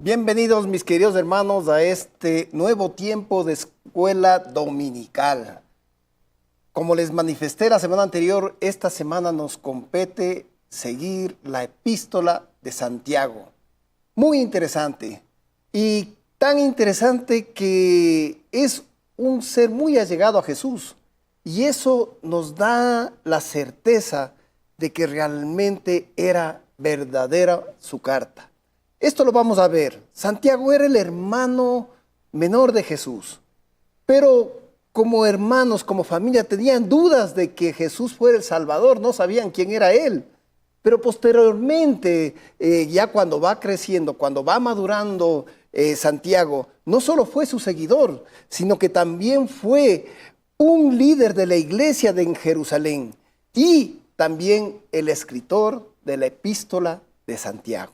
Bienvenidos mis queridos hermanos a este nuevo tiempo de escuela dominical. Como les manifesté la semana anterior, esta semana nos compete seguir la epístola de Santiago. Muy interesante y tan interesante que es un ser muy allegado a Jesús y eso nos da la certeza de que realmente era verdadera su carta. Esto lo vamos a ver. Santiago era el hermano menor de Jesús, pero como hermanos, como familia, tenían dudas de que Jesús fuera el Salvador, no sabían quién era Él. Pero posteriormente, ya cuando va creciendo, cuando va madurando Santiago, no solo fue su seguidor, sino que también fue un líder de la iglesia en Jerusalén y también el escritor de la epístola de Santiago.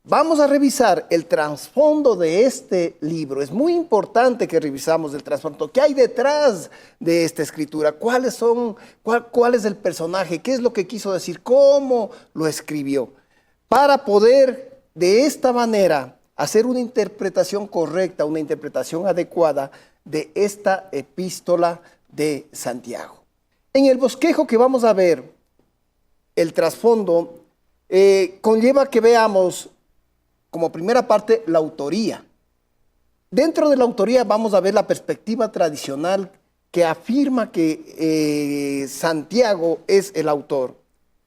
Vamos a revisar el trasfondo de este libro. Es muy importante que revisamos el trasfondo. ¿Qué hay detrás de esta escritura? ¿Cuál es el personaje? ¿Qué es lo que quiso decir? ¿Cómo lo escribió? Para poder de esta manera hacer una interpretación correcta, una interpretación adecuada de esta epístola de Santiago. En el bosquejo que vamos a ver, el trasfondo conlleva que veamos como primera parte, la autoría. Dentro de la autoría vamos a ver la perspectiva tradicional que afirma que Santiago es el autor.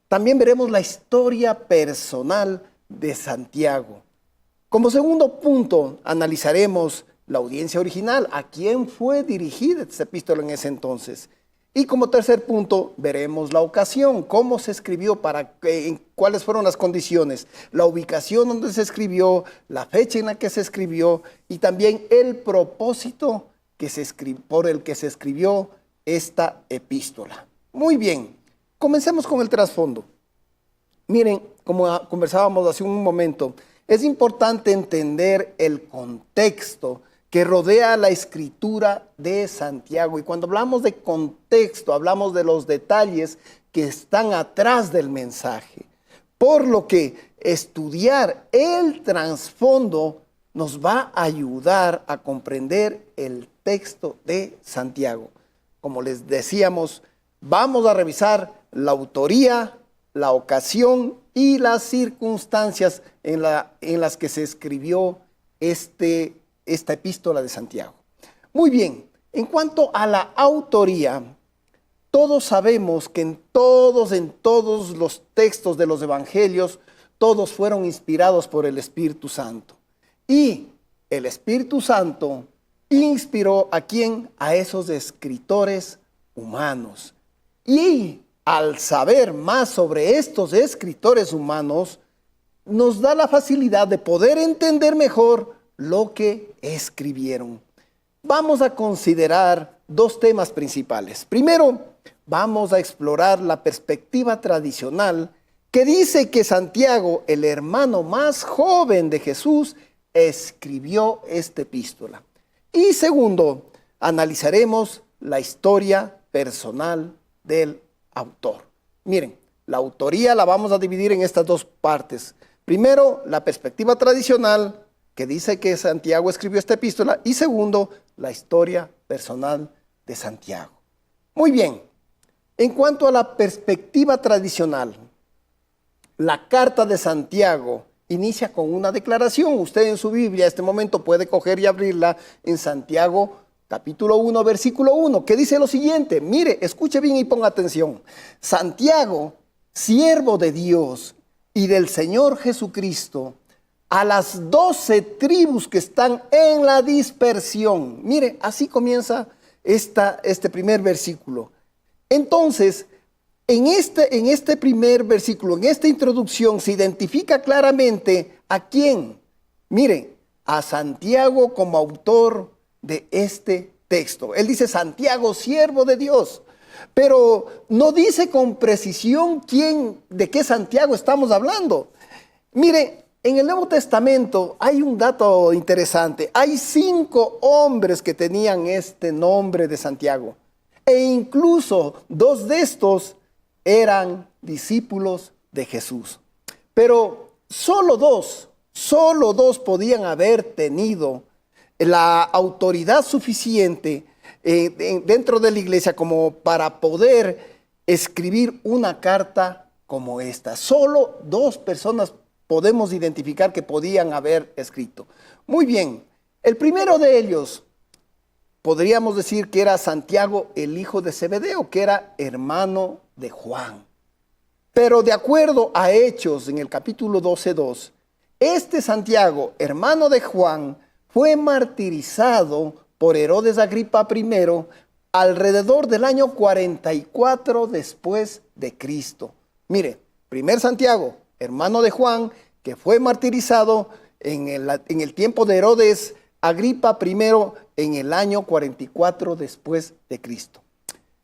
También veremos la historia personal de Santiago. Como segundo punto, analizaremos la audiencia original, a quién fue dirigida esta epístola en ese entonces. Y como tercer punto, veremos la ocasión, cómo se escribió, cuáles fueron las condiciones, la ubicación donde se escribió, la fecha en la que se escribió y también el propósito por el que se escribió esta epístola. Muy bien, comencemos con el trasfondo. Miren, como conversábamos hace un momento, es importante entender el contexto que rodea la escritura de Santiago. Y cuando hablamos de contexto, hablamos de los detalles que están atrás del mensaje. Por lo que estudiar el trasfondo nos va a ayudar a comprender el texto de Santiago. Como les decíamos, vamos a revisar la autoría, la ocasión y las circunstancias en las que se escribió esta epístola de Santiago. Muy bien, en cuanto a la autoría, todos sabemos que en todos los textos de los evangelios, todos fueron inspirados por el Espíritu Santo. Y el Espíritu Santo inspiró ¿a quién? A esos escritores humanos. Y al saber más sobre estos escritores humanos, nos da la facilidad de poder entender mejor lo que escribieron. Vamos a considerar dos temas principales. Primero, vamos a explorar la perspectiva tradicional que dice que Santiago, el hermano más joven de Jesús, escribió esta epístola. Y segundo, analizaremos la historia personal del autor. Miren, la autoría la vamos a dividir en estas dos partes. Primero, la perspectiva tradicional que dice que Santiago escribió esta epístola, y segundo, la historia personal de Santiago. Muy bien, en cuanto a la perspectiva tradicional, la carta de Santiago inicia con una declaración. Usted en su Biblia, en este momento, puede coger y abrirla en Santiago, capítulo 1, versículo 1, que dice lo siguiente. Mire, escuche bien y ponga atención. Santiago, siervo de Dios y del Señor Jesucristo, a las 12 tribus que están en la dispersión. Mire, así comienza este primer versículo. Entonces, en este primer versículo, en esta introducción, se identifica claramente a quién. Mire, a Santiago como autor de este texto. Él dice: Santiago, siervo de Dios. pero no dice con precisión de qué Santiago estamos hablando. Mire, en el Nuevo Testamento hay un dato interesante. Hay 5 hombres que tenían este nombre de Santiago. E incluso 2 de estos eran discípulos de Jesús. Pero solo dos podían haber tenido la autoridad suficiente dentro de la iglesia como para poder escribir una carta como esta. Solo 2 personas podemos identificar que podían haber escrito. Muy bien, el primero de ellos podríamos decir que era Santiago, el hijo de Zebedeo, que era hermano de Juan. Pero de acuerdo a Hechos en el capítulo 12:2, este Santiago, hermano de Juan, fue martirizado por Herodes Agripa I alrededor del año 44 después de Cristo. Mire, primer Santiago, hermano de Juan, que fue martirizado en el tiempo de Herodes Agripa I en el año 44 después de Cristo.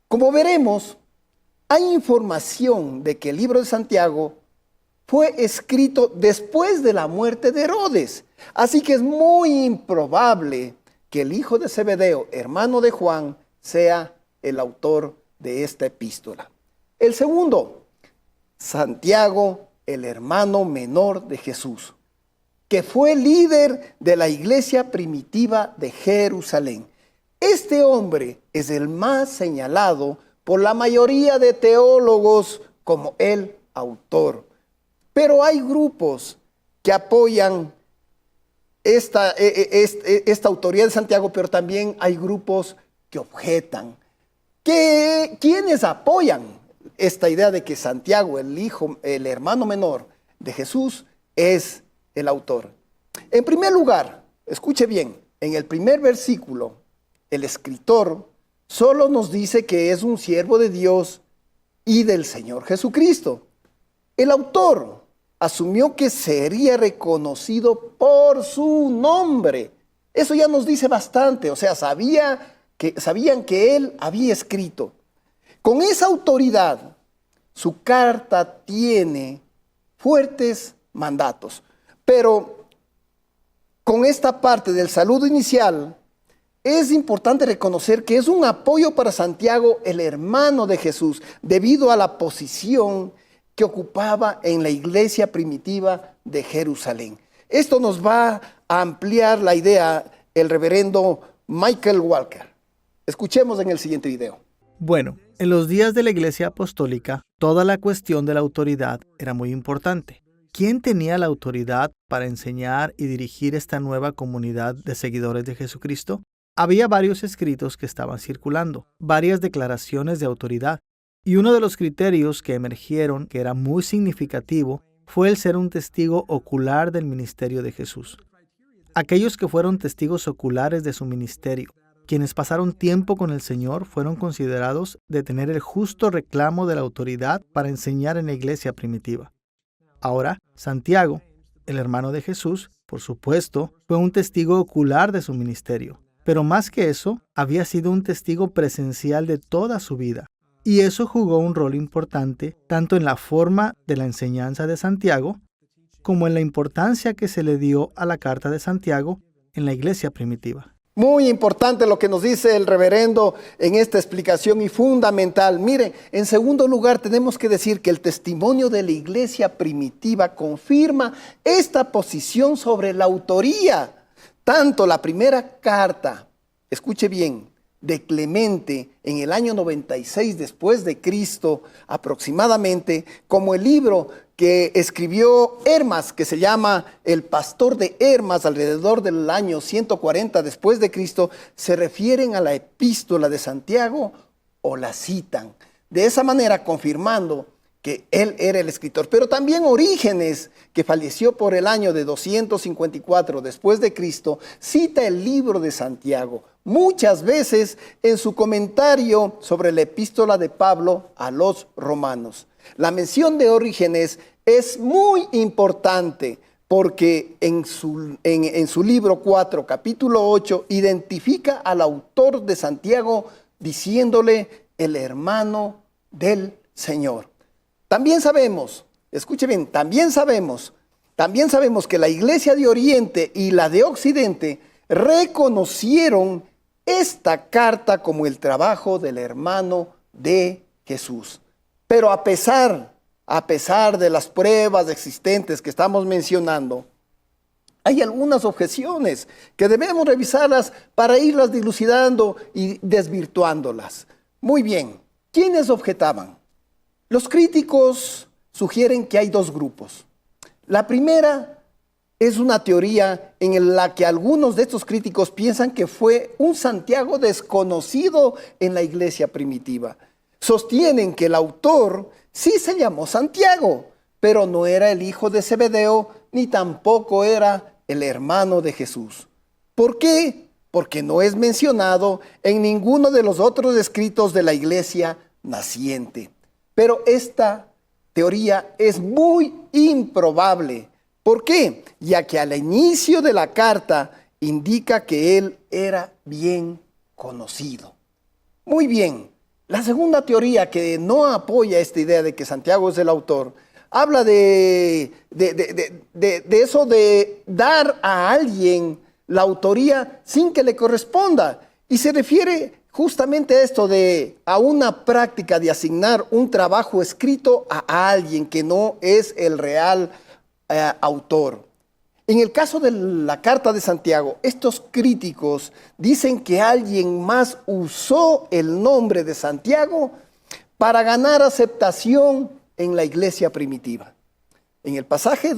Como veremos, hay información de que el libro de Santiago fue escrito después de la muerte de Herodes. Así que es muy improbable que el hijo de Zebedeo, hermano de Juan, sea el autor de esta epístola. El segundo, Santiago, el hermano menor de Jesús, que fue líder de la iglesia primitiva de Jerusalén. Este hombre es el más señalado por la mayoría de teólogos como el autor. Pero hay grupos que apoyan esta autoridad de Santiago, pero también hay grupos que objetan. ¿Quiénes apoyan esta idea de que Santiago, el hermano menor de Jesús, es el autor? En primer lugar, escuche bien, en el primer versículo, el escritor solo nos dice que es un siervo de Dios y del Señor Jesucristo. El autor asumió que sería reconocido por su nombre. Eso ya nos dice bastante, o sea, sabían que él había escrito. Con esa autoridad, su carta tiene fuertes mandatos. Pero con esta parte del saludo inicial, es importante reconocer que es un apoyo para Santiago, el hermano de Jesús, debido a la posición que ocupaba en la iglesia primitiva de Jerusalén. Esto nos va a ampliar la idea el reverendo Michael Walker. Escuchemos en el siguiente video. Bueno, en los días de la iglesia apostólica, toda la cuestión de la autoridad era muy importante. ¿Quién tenía la autoridad para enseñar y dirigir esta nueva comunidad de seguidores de Jesucristo? Había varios escritos que estaban circulando, varias declaraciones de autoridad, y uno de los criterios que emergieron, que era muy significativo, fue el ser un testigo ocular del ministerio de Jesús. Aquellos que fueron testigos oculares de su ministerio, quienes pasaron tiempo con el Señor, fueron considerados de tener el justo reclamo de la autoridad para enseñar en la iglesia primitiva. Ahora, Santiago, el hermano de Jesús, por supuesto, fue un testigo ocular de su ministerio, pero más que eso, había sido un testigo presencial de toda su vida. Y eso jugó un rol importante tanto en la forma de la enseñanza de Santiago como en la importancia que se le dio a la carta de Santiago en la iglesia primitiva. Muy importante lo que nos dice el reverendo en esta explicación y fundamental. Mire, en segundo lugar tenemos que decir que el testimonio de la iglesia primitiva confirma esta posición sobre la autoría. Tanto la primera carta, escuche bien, de Clemente en el año 96 después de Cristo aproximadamente, como el libro que escribió Hermas, que se llama El Pastor de Hermas, alrededor del año 140 después de Cristo, se refieren a la epístola de Santiago o la citan. De esa manera confirmando que él era el escritor. Pero también Orígenes, que falleció por el año de 254 después de Cristo, cita el libro de Santiago muchas veces en su comentario sobre la epístola de Pablo a los romanos. La mención de Orígenes es muy importante porque en su libro 4, capítulo 8, identifica al autor de Santiago diciéndole el hermano del Señor. También sabemos, escuche bien, también sabemos que la iglesia de Oriente y la de Occidente reconocieron esta carta como el trabajo del hermano de Jesús. Pero a pesar de las pruebas existentes que estamos mencionando, hay algunas objeciones que debemos revisarlas para irlas dilucidando y desvirtuándolas. Muy bien, ¿quiénes objetaban? Los críticos sugieren que hay dos grupos. La primera es una teoría en la que algunos de estos críticos piensan que fue un Santiago desconocido en la iglesia primitiva. Sostienen que el autor sí se llamó Santiago, pero no era el hijo de Zebedeo, ni tampoco era el hermano de Jesús. ¿Por qué? Porque no es mencionado en ninguno de los otros escritos de la iglesia naciente. Pero esta teoría es muy improbable. ¿Por qué? Ya que al inicio de la carta indica que él era bien conocido. Muy bien. La segunda teoría, que no apoya esta idea de que Santiago es el autor, habla de eso de dar a alguien la autoría sin que le corresponda. Y se refiere justamente a esto a una práctica de asignar un trabajo escrito a alguien que no es el real autor. En el caso de la carta de Santiago, estos críticos dicen que alguien más usó el nombre de Santiago para ganar aceptación en la iglesia primitiva. En el pasaje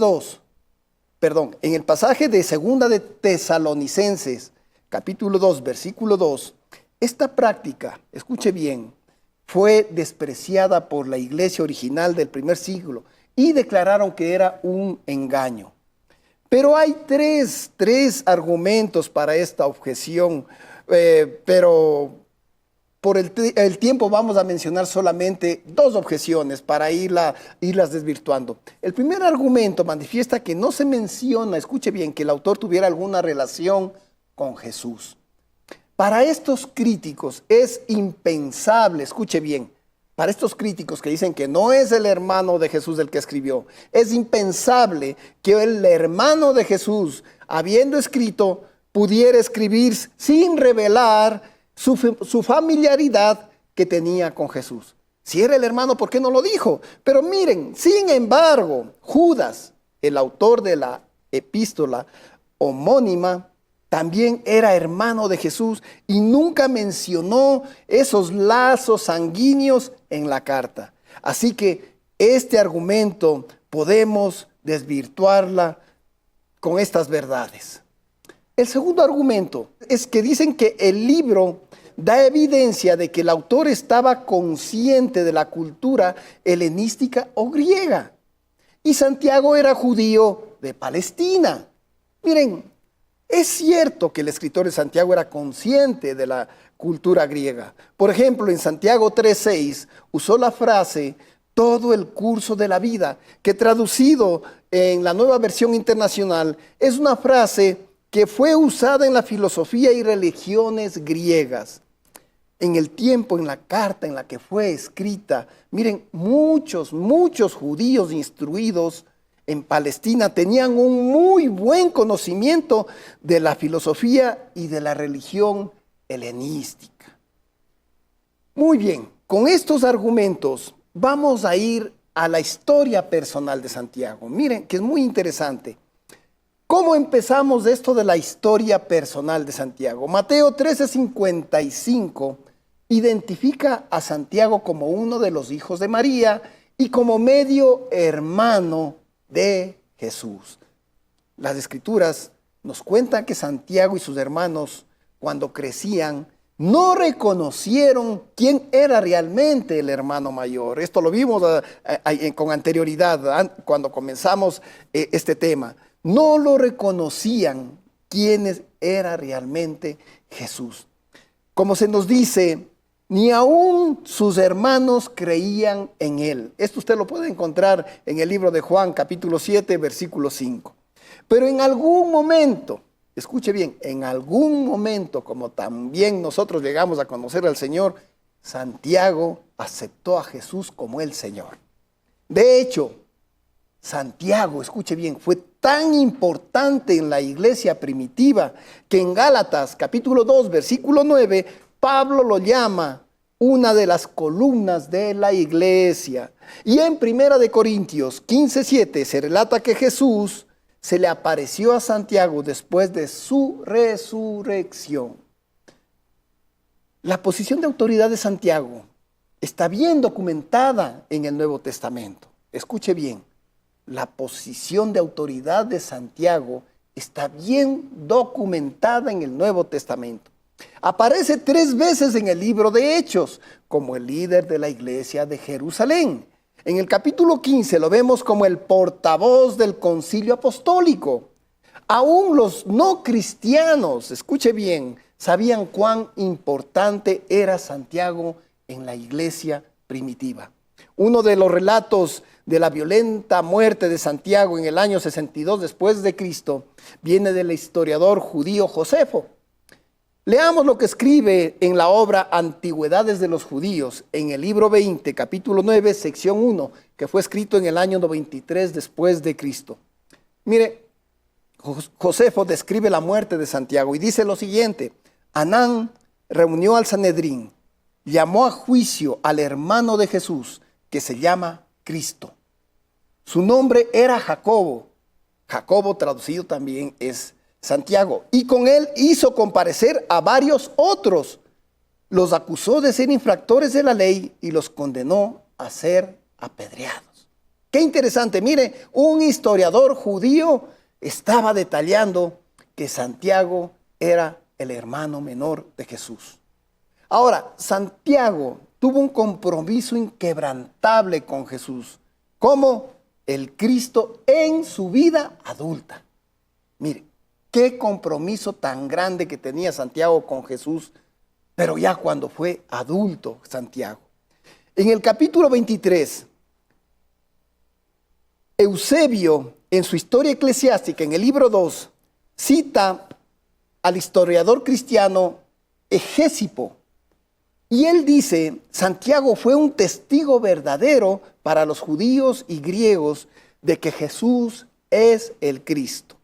de Segunda de Tesalonicenses, capítulo 2, versículo 2, esta práctica, escuche bien, fue despreciada por la iglesia original del primer siglo y declararon que era un engaño. Pero hay tres argumentos para esta objeción, pero por el tiempo vamos a mencionar solamente dos objeciones para irlas desvirtuando. El primer argumento manifiesta que no se menciona, escuche bien, que el autor tuviera alguna relación con Jesús. Para estos críticos es impensable, escuche bien, para estos críticos que dicen que no es el hermano de Jesús el que escribió, es impensable que el hermano de Jesús, habiendo escrito, pudiera escribir sin revelar su familiaridad que tenía con Jesús. Si era el hermano, ¿por qué no lo dijo? Pero miren, sin embargo, Judas, el autor de la epístola homónima, también era hermano de Jesús y nunca mencionó esos lazos sanguíneos en la carta. Así que este argumento podemos desvirtuarla con estas verdades. El segundo argumento es que dicen que el libro da evidencia de que el autor estaba consciente de la cultura helenística o griega. Y Santiago era judío de Palestina. Miren, es cierto que el escritor de Santiago era consciente de la cultura griega. Por ejemplo, en Santiago 3:6 usó la frase todo el curso de la vida, que traducido en la Nueva Versión Internacional es una frase que fue usada en la filosofía y religiones griegas. En el tiempo, en la carta en la que fue escrita, miren, muchos judíos instruidos en Palestina tenían un muy buen conocimiento de la filosofía y de la religión helenística. Muy bien, con estos argumentos vamos a ir a la historia personal de Santiago. Miren, que es muy interesante. ¿Cómo empezamos esto de la historia personal de Santiago? Mateo 13:55 identifica a Santiago como uno de los hijos de María y como medio hermano de Jesús. Las Escrituras nos cuentan que Santiago y sus hermanos, cuando crecían, no reconocieron quién era realmente el hermano mayor. Esto lo vimos con anterioridad, cuando comenzamos este tema. No lo reconocían quién era realmente Jesús. Como se nos dice, ni aún sus hermanos creían en él. Esto usted lo puede encontrar en el libro de Juan, capítulo 7, versículo 5. Pero en algún momento, escuche bien, en algún momento, como también nosotros llegamos a conocer al Señor, Santiago aceptó a Jesús como el Señor. De hecho, Santiago, escuche bien, fue tan importante en la iglesia primitiva que en Gálatas capítulo 2, versículo 9, Pablo lo llama una de las columnas de la iglesia. Y en Primera de Corintios 15:7 se relata que Jesús se le apareció a Santiago después de su resurrección. La posición de autoridad de Santiago está bien documentada en el Nuevo Testamento. Escuche bien, la posición de autoridad de Santiago está bien documentada en el Nuevo Testamento. Aparece 3 veces en el libro de Hechos como el líder de la iglesia de Jerusalén. En el capítulo 15 lo vemos como el portavoz del concilio apostólico. Aún los no cristianos, escuche bien, sabían cuán importante era Santiago en la iglesia primitiva. Uno de los relatos de la violenta muerte de Santiago en el año 62 después de Cristo viene del historiador judío Josefo. Leamos lo que escribe en la obra Antigüedades de los Judíos, en el libro 20, capítulo 9, sección 1, que fue escrito en el año 93 después de Cristo. Mire, Josefo describe la muerte de Santiago y dice lo siguiente: Anán reunió al Sanedrín, llamó a juicio al hermano de Jesús, que se llama Cristo. Su nombre era Jacobo. Jacobo traducido también es Santiago. Y con él hizo comparecer a varios otros. Los acusó de ser infractores de la ley y los condenó a ser apedreados. Qué interesante. Mire, un historiador judío estaba detallando que Santiago era el hermano menor de Jesús. Ahora, Santiago tuvo un compromiso inquebrantable con Jesús, como el Cristo en su vida adulta. Mire, qué compromiso tan grande que tenía Santiago con Jesús, pero ya cuando fue adulto Santiago. En el capítulo 23, Eusebio, en su historia eclesiástica, en el libro 2, cita al historiador cristiano Egésipo. Y él dice, Santiago fue un testigo verdadero para los judíos y griegos de que Jesús es el Cristo.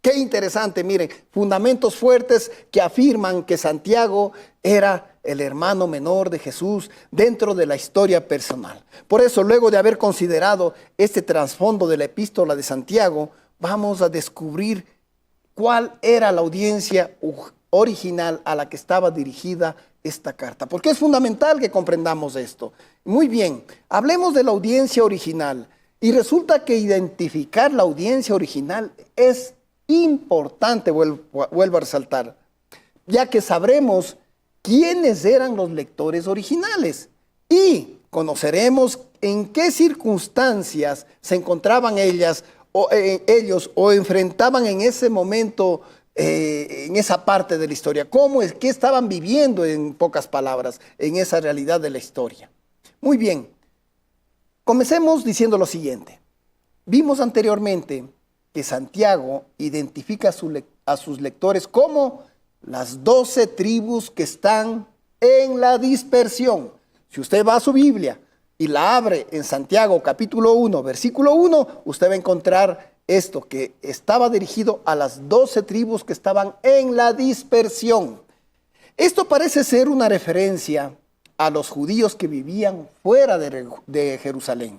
Qué interesante, miren, fundamentos fuertes que afirman que Santiago era el hermano menor de Jesús dentro de la historia personal. Por eso, luego de haber considerado este trasfondo de la epístola de Santiago, vamos a descubrir cuál era la audiencia original a la que estaba dirigida esta carta. Porque es fundamental que comprendamos esto. Muy bien, hablemos de la audiencia original. Y resulta que identificar la audiencia original es importante, vuelvo a resaltar, ya que sabremos quiénes eran los lectores originales y conoceremos en qué circunstancias se encontraban ellos o enfrentaban en ese momento, en esa parte de la historia. ¿Qué estaban viviendo, en pocas palabras, en esa realidad de la historia? Muy bien, comencemos diciendo lo siguiente. Vimos anteriormente que Santiago identifica a sus lectores como las 12 tribus que están en la dispersión. Si usted va a su Biblia y la abre en Santiago capítulo 1, versículo 1, usted va a encontrar esto, que estaba dirigido a las 12 tribus que estaban en la dispersión. Esto parece ser una referencia a los judíos que vivían fuera de Jerusalén.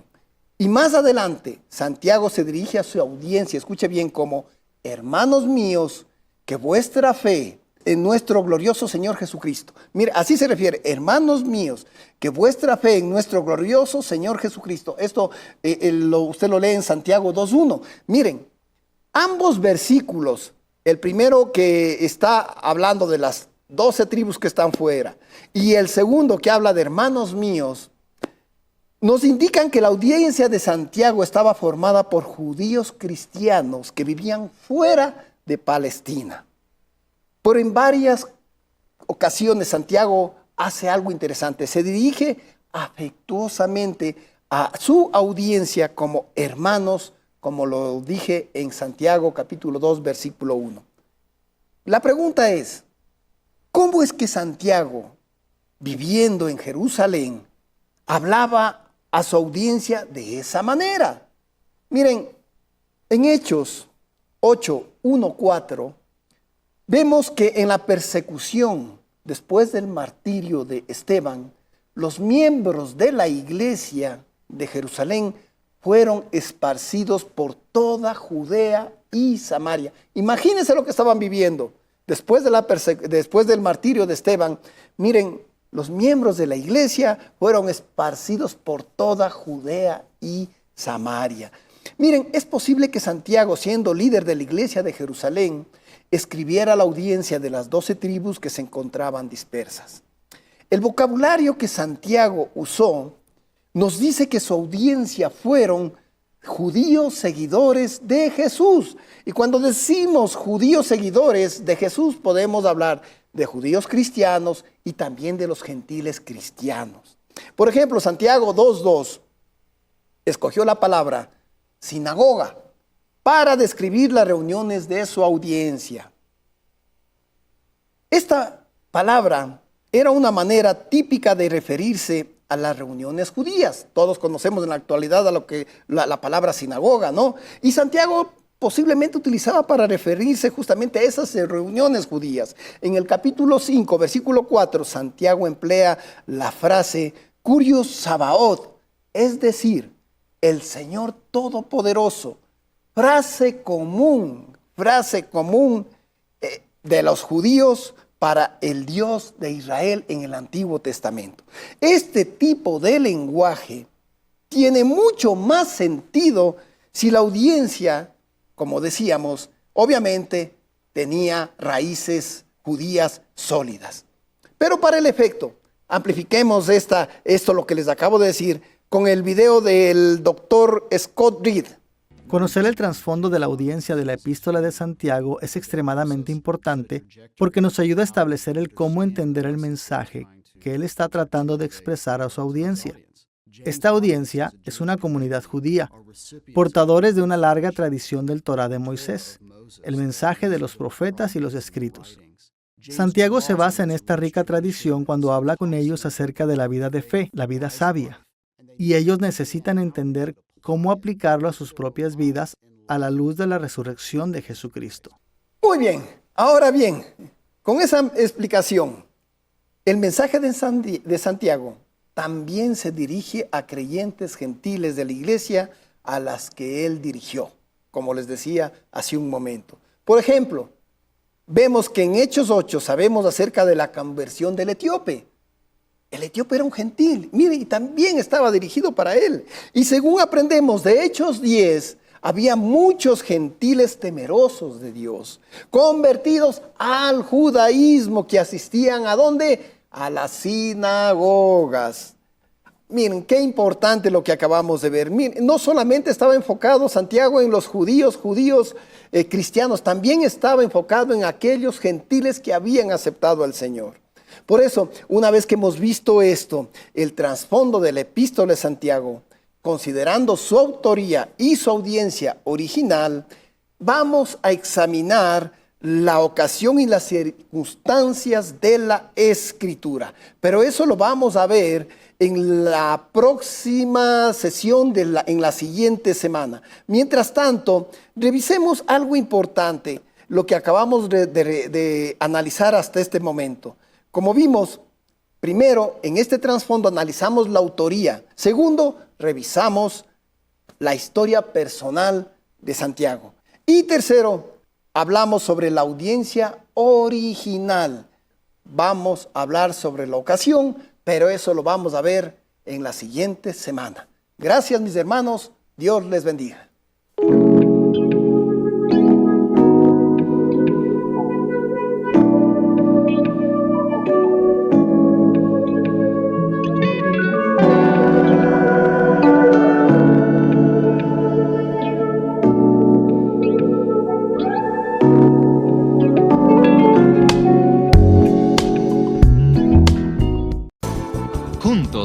Y más adelante, Santiago se dirige a su audiencia, escuche bien, como hermanos míos, que vuestra fe en nuestro glorioso Señor Jesucristo. Mire, así se refiere, hermanos míos, que vuestra fe en nuestro glorioso Señor Jesucristo. Esto usted lo lee en Santiago 2.1. Miren, ambos versículos, el primero que está hablando de las 12 tribus que están fuera, y el segundo que habla de hermanos míos, nos indican que la audiencia de Santiago estaba formada por judíos cristianos que vivían fuera de Palestina. Pero en varias ocasiones Santiago hace algo interesante. Se dirige afectuosamente a su audiencia como hermanos, como lo dije en Santiago capítulo 2, versículo 1. La pregunta es, ¿cómo es que Santiago viviendo en Jerusalén, hablaba a su audiencia de esa manera. Miren, en Hechos 8:1-4, vemos que en la persecución, después del martirio de Esteban, los miembros de la iglesia de Jerusalén fueron esparcidos por toda Judea y Samaria. Imagínense lo que estaban viviendo después del martirio de Esteban. Miren, los miembros de la iglesia fueron esparcidos por toda Judea y Samaria. Miren, es posible que Santiago, siendo líder de la iglesia de Jerusalén, escribiera a la audiencia de las 12 tribus que se encontraban dispersas. El vocabulario que Santiago usó nos dice que su audiencia fueron judíos seguidores de Jesús. Y cuando decimos judíos seguidores de Jesús, podemos hablar de judíos cristianos y también de los gentiles cristianos. Por ejemplo, Santiago 2:2 escogió la palabra sinagoga para describir las reuniones de su audiencia. Esta palabra era una manera típica de referirse a las reuniones judías. Todos conocemos en la actualidad a lo que la palabra sinagoga, ¿no? Y Santiago posiblemente utilizaba para referirse justamente a esas reuniones judías. En el capítulo 5, versículo 4, Santiago emplea la frase Kyrios Sabaoth, es decir, el Señor Todopoderoso. Frase común de los judíos para el Dios de Israel en el Antiguo Testamento. Este tipo de lenguaje tiene mucho más sentido si la audiencia, como decíamos, obviamente tenía raíces judías sólidas. Pero para el efecto, amplifiquemos esto lo que les acabo de decir con el video del doctor Scott Reed. Conocer el trasfondo de la audiencia de la Epístola de Santiago es extremadamente importante porque nos ayuda a establecer el cómo entender el mensaje que él está tratando de expresar a su audiencia. Esta audiencia es una comunidad judía, portadores de una larga tradición del Torá de Moisés, el mensaje de los profetas y los escritos. Santiago se basa en esta rica tradición cuando habla con ellos acerca de la vida de fe, la vida sabia, y ellos necesitan entender cómo aplicarlo a sus propias vidas a la luz de la resurrección de Jesucristo. Muy bien, ahora bien, con esa explicación, el mensaje de Santiago también se dirige a creyentes gentiles de la iglesia a las que él dirigió, como les decía hace un momento. Por ejemplo, vemos que en Hechos 8 sabemos acerca de la conversión del etíope. El etíope era un gentil, mire, y también estaba dirigido para él. Y según aprendemos de Hechos 10, había muchos gentiles temerosos de Dios, convertidos al judaísmo, que asistían ¿a dónde? A las sinagogas. Miren, qué importante lo que acabamos de ver. Miren, no solamente estaba enfocado Santiago en los judíos cristianos, también estaba enfocado en aquellos gentiles que habían aceptado al Señor. Por eso, una vez que hemos visto esto, el trasfondo de la Epístola de Santiago, considerando su autoría y su audiencia original, vamos a examinar la ocasión y las circunstancias de la Escritura. Pero eso lo vamos a ver en la próxima sesión en la siguiente semana. Mientras tanto, revisemos algo importante, lo que acabamos de analizar hasta este momento. Como vimos, primero, en este trasfondo analizamos la autoría. Segundo, revisamos la historia personal de Santiago. Y tercero, hablamos sobre la audiencia original. Vamos a hablar sobre la ocasión, pero eso lo vamos a ver en la siguiente semana. Gracias, mis hermanos. Dios les bendiga.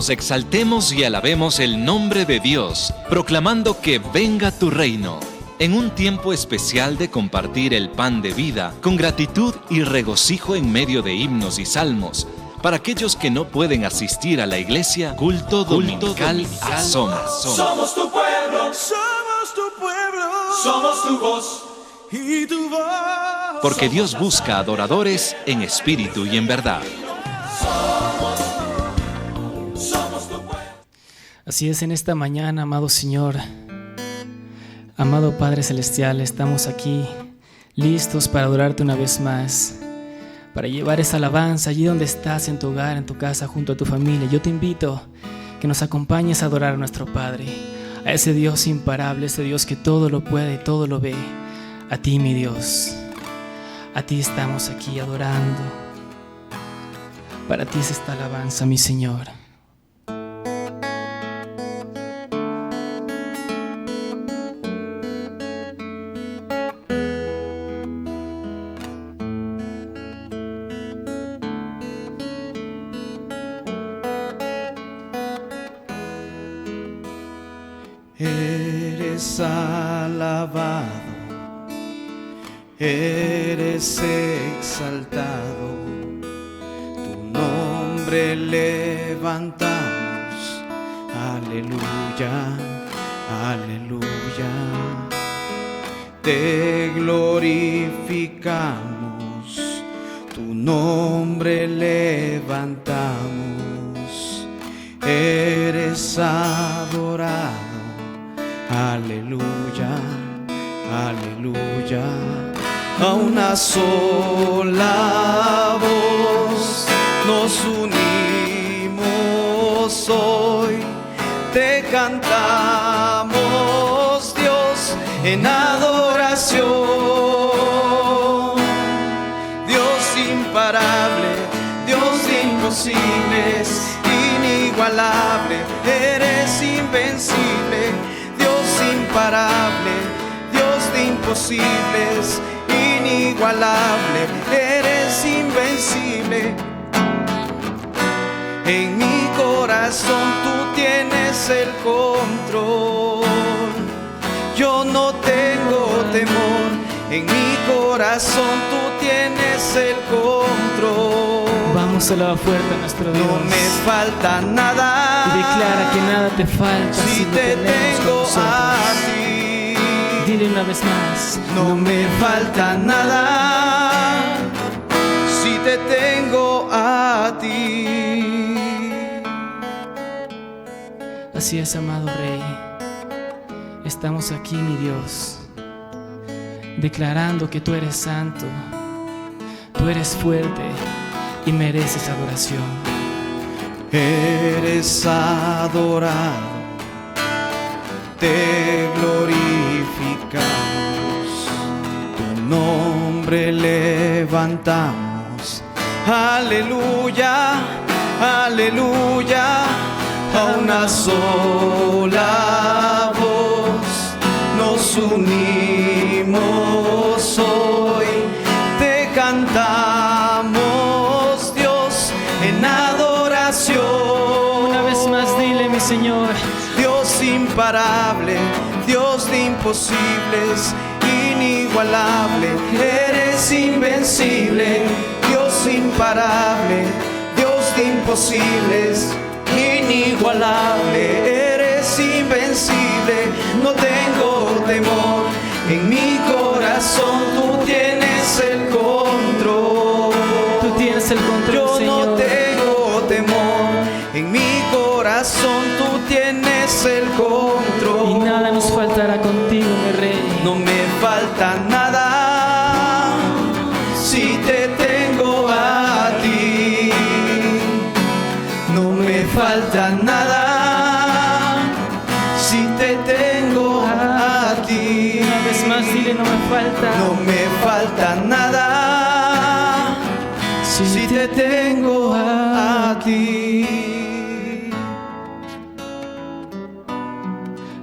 Exaltemos y alabemos el nombre de Dios, proclamando que venga tu reino. En un tiempo especial de compartir el pan de vida, con gratitud y regocijo en medio de himnos y salmos, Para aquellos que no pueden asistir a la iglesia, culto dominical a Somas. Somos tu pueblo, somos tu pueblo, somos tu voz y tu voz. Porque Dios busca adoradores en espíritu y en verdad. Somos tu pueblo. Así es, en esta mañana, amado Señor, amado Padre Celestial, estamos aquí listos para adorarte una vez más, para llevar esa alabanza allí donde estás, en tu hogar, en tu casa, junto a tu familia. Yo te invito que nos acompañes a adorar a nuestro Padre, a ese Dios imparable, ese Dios que todo lo puede y todo lo ve. A ti, mi Dios, a ti estamos aquí adorando. Para ti es esta alabanza, mi Señor. Eres alabado, eres exaltado, tu nombre levantamos, aleluya, aleluya. Te glorificamos, tu nombre levantamos, eres adorado. Aleluya, aleluya. A una sola voz nos unimos hoy, te cantamos, Dios, en adoración. Dios imparable, Dios de imposibles, inigualable, eres invencible. Imparable, Dios de imposibles, inigualable, eres invencible. En mi corazón tú tienes el control, yo no tengo temor. En mi corazón tú tienes el control. Vamos a la fuerte a nuestro Dios. No me falta nada. Y declara que nada te falta si te tengo a ti. Dile una vez más. No me falta nada si te tengo a ti. Así es, amado Rey. Estamos aquí, mi Dios, declarando que tú eres santo, tú eres fuerte y mereces adoración. Eres adorado, te glorificamos, tu nombre levantamos. Aleluya, aleluya. A una sola voz nos unimos hoy, te cantamos, Dios, en adoración. Una vez más dile, mi Señor. Dios imparable, Dios de imposibles, inigualable, eres invencible. Dios imparable, Dios de imposibles, inigualable, eres invencible. No tengo temor, en mi corazón tú tienes el control. Tú tienes el control, yo Señor. no tengo temor, en mi corazón tú tienes el control. Y nada nos faltará contigo, mi Rey. No me falta nada si te tengo a ti. No me falta nada si te tengo a ti. Una vez más dile, no me falta. No me falta nada si te tengo a ti.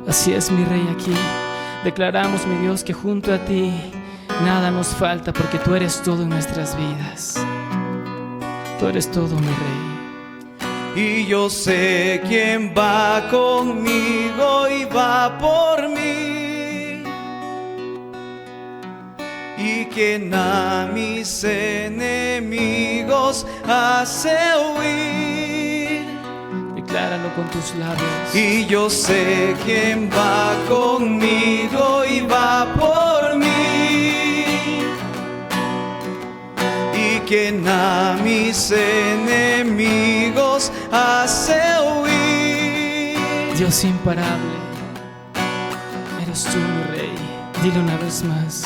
Así es, mi Rey, aquí declaramos, mi Dios, que junto a ti nada nos falta, porque tú eres todo en nuestras vidas. Tú eres todo, mi Rey. Y yo sé quién va conmigo y va por mí. y quien a mis enemigos hace huir. Decláralo con tus labios. Y yo sé quién va conmigo y va por mí, y quien a mis enemigos hace huir. Dios imparable, eres tú mi rey. Dile una vez más.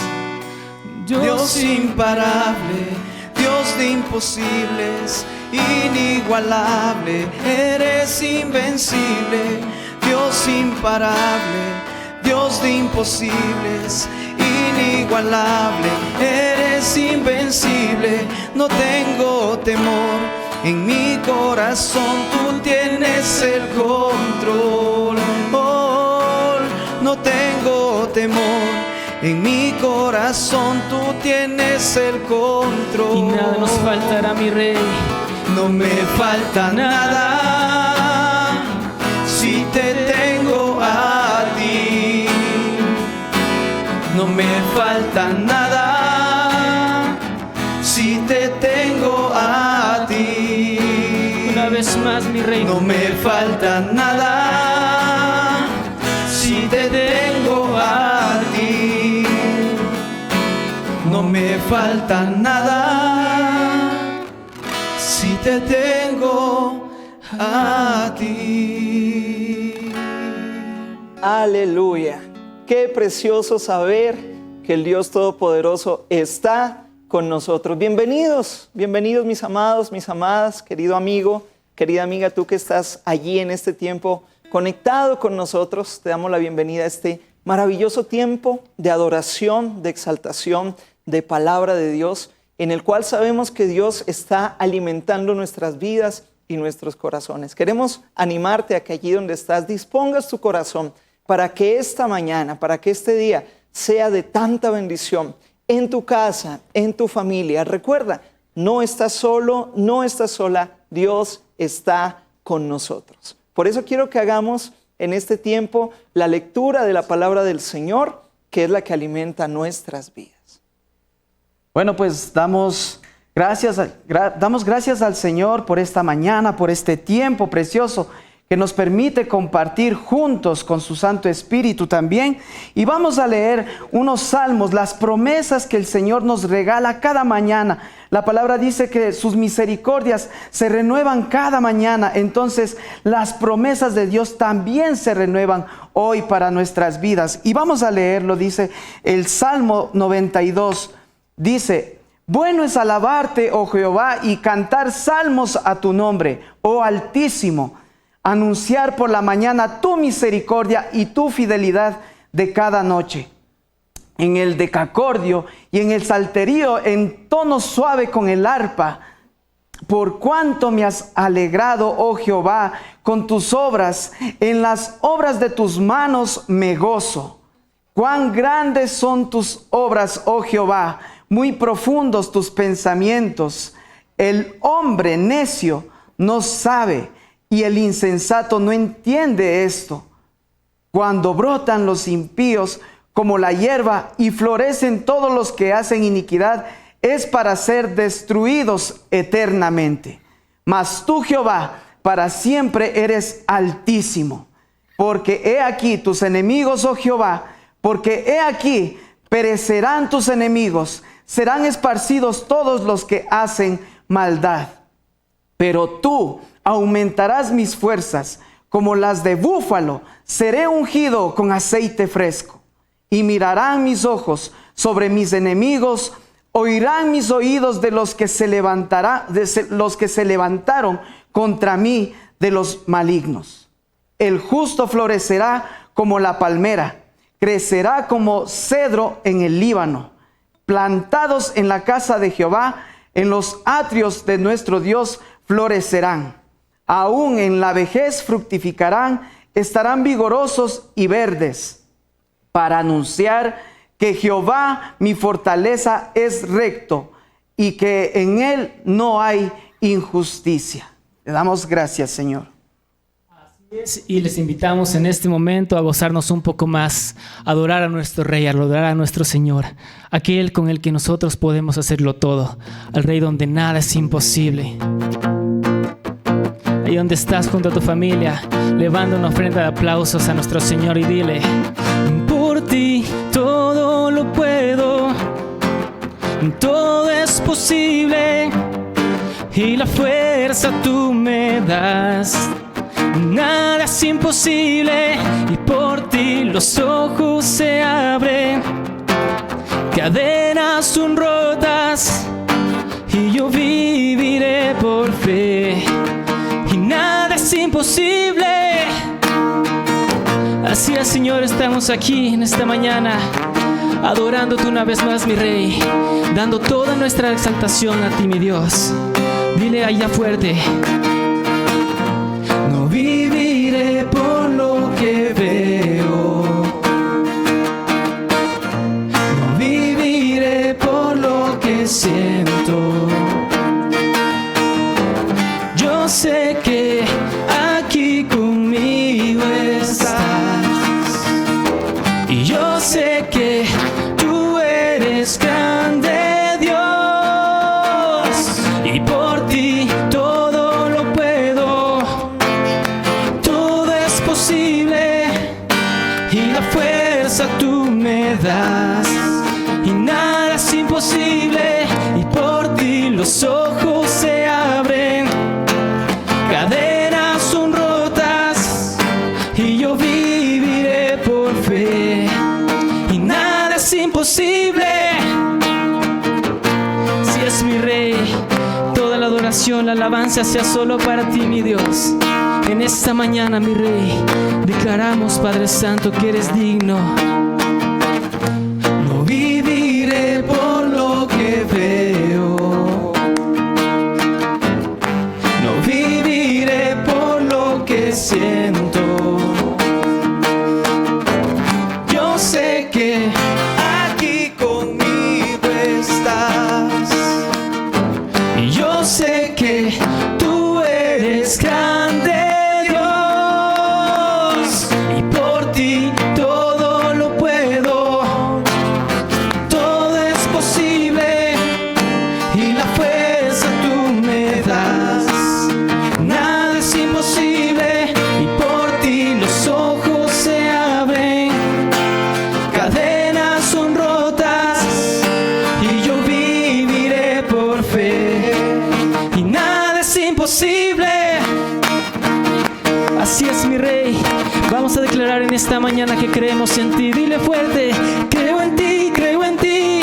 Dios imparable, Dios de imposibles, inigualable, eres invencible. Dios imparable, Dios de imposibles, inigualable, eres invencible. No tengo temor, en mi corazón tú tienes el control. Oh, no tengo temor, en mi corazón tú tienes el control. Y nada nos faltará, mi rey. No me falta nada si te tengo a ti. No me falta nada si te tengo a ti. Una vez más, mi rey. No me falta nada si te tengo a ti. No me falta nada si te tengo a ti. Aleluya. Qué precioso saber que el Dios Todopoderoso está con nosotros. Bienvenidos, bienvenidos mis amados, mis amadas, querido amigo, querida amiga, tú que estás allí en este tiempo conectado con nosotros. Te damos la bienvenida a este maravilloso tiempo de adoración, de exaltación, de palabra de Dios, en el cual sabemos que Dios está alimentando nuestras vidas y nuestros corazones. Queremos animarte a que allí donde estás dispongas tu corazón para que esta mañana, para que este día sea de tanta bendición en tu casa, en tu familia. Recuerda, no estás solo, no estás sola, Dios está con nosotros. Por eso quiero que hagamos en este tiempo la lectura de la palabra del Señor, que es la que alimenta nuestras vidas. Bueno, pues damos gracias al Señor por esta mañana, por este tiempo precioso que nos permite compartir juntos con su Santo Espíritu también. Y vamos a leer unos salmos, las promesas que el Señor nos regala cada mañana. La palabra dice que sus misericordias se renuevan cada mañana. Entonces las promesas de Dios también se renuevan hoy para nuestras vidas. Y vamos a leerlo, dice el Salmo 92. Dice: bueno es alabarte, oh Jehová, y cantar salmos a tu nombre, oh Altísimo. Anunciar por la mañana tu misericordia y tu fidelidad de cada noche. En el decacordio y en el salterio, en tono suave con el arpa. Por cuanto me has alegrado, oh Jehová, con tus obras, en las obras de tus manos me gozo. Cuán grandes son tus obras, oh Jehová, muy profundos tus pensamientos. El hombre necio no sabe, y el insensato no entiende esto. Cuando brotan los impíos como la hierba y florecen todos los que hacen iniquidad, es para ser destruidos eternamente. Mas tú, Jehová, para siempre eres altísimo. Porque he aquí tus enemigos, oh Jehová, porque he aquí perecerán tus enemigos, serán esparcidos todos los que hacen maldad. Pero tú aumentarás mis fuerzas como las de búfalo, seré ungido con aceite fresco. Y mirarán mis ojos sobre mis enemigos, oirán mis oídos de los que se levantaron contra mí, de los malignos. El justo florecerá como la palmera, crecerá como cedro en el Líbano. Plantados en la casa de Jehová, en los atrios de nuestro Dios florecerán. Aún en la vejez fructificarán, estarán vigorosos y verdes, para anunciar que Jehová mi fortaleza es recto y que en él no hay injusticia. Le damos gracias, Señor. Y les invitamos en este momento a gozarnos un poco más, a adorar a nuestro Rey, a adorar a nuestro Señor, aquel con el que nosotros podemos hacerlo todo, al Rey donde nada es imposible. Ahí donde estás junto a tu familia, levanta una ofrenda de aplausos a nuestro Señor y dile: por ti todo lo puedo, todo es posible y la fuerza tú me das. Nada es imposible y por ti los ojos se abren, cadenas son rotas y yo viviré por fe. Y nada es imposible. Así es, Señor, estamos aquí en esta mañana adorándote una vez más, mi Rey, dando toda nuestra exaltación a ti, mi Dios. Dile allá fuerte: no viviré por lo que veo, no viviré por lo que siento. Yo sé que aquí conmigo estás y yo sé que tú eres grande, Dios, y por ti todo lo puedo, todo es posible y la fuerza tú me das. Y nada es imposible y por ti los ojos se abren, cadenas son rotas y yo viviré por fe. Y nada es imposible. Si es mi Rey, toda la adoración, la alabanza sea solo para ti, mi Dios. En esta mañana, mi Rey, declaramos, Padre Santo, que eres digno. No viviré por lo que veo, no viviré por lo que siento. Yo sé que aquí conmigo estás y yo sé que tú eres grande, Dios, y por ti todo lo puedo, todo es posible y la fuerza tú me das. Nada es imposible y por ti los ojos se abren, cadenas son rotas y yo viviré por fe. Y nada es imposible. Así es, mi Rey. Vamos a declarar en esta mañana que creemos en ti. Dile fuerte: creo en ti, creo en ti.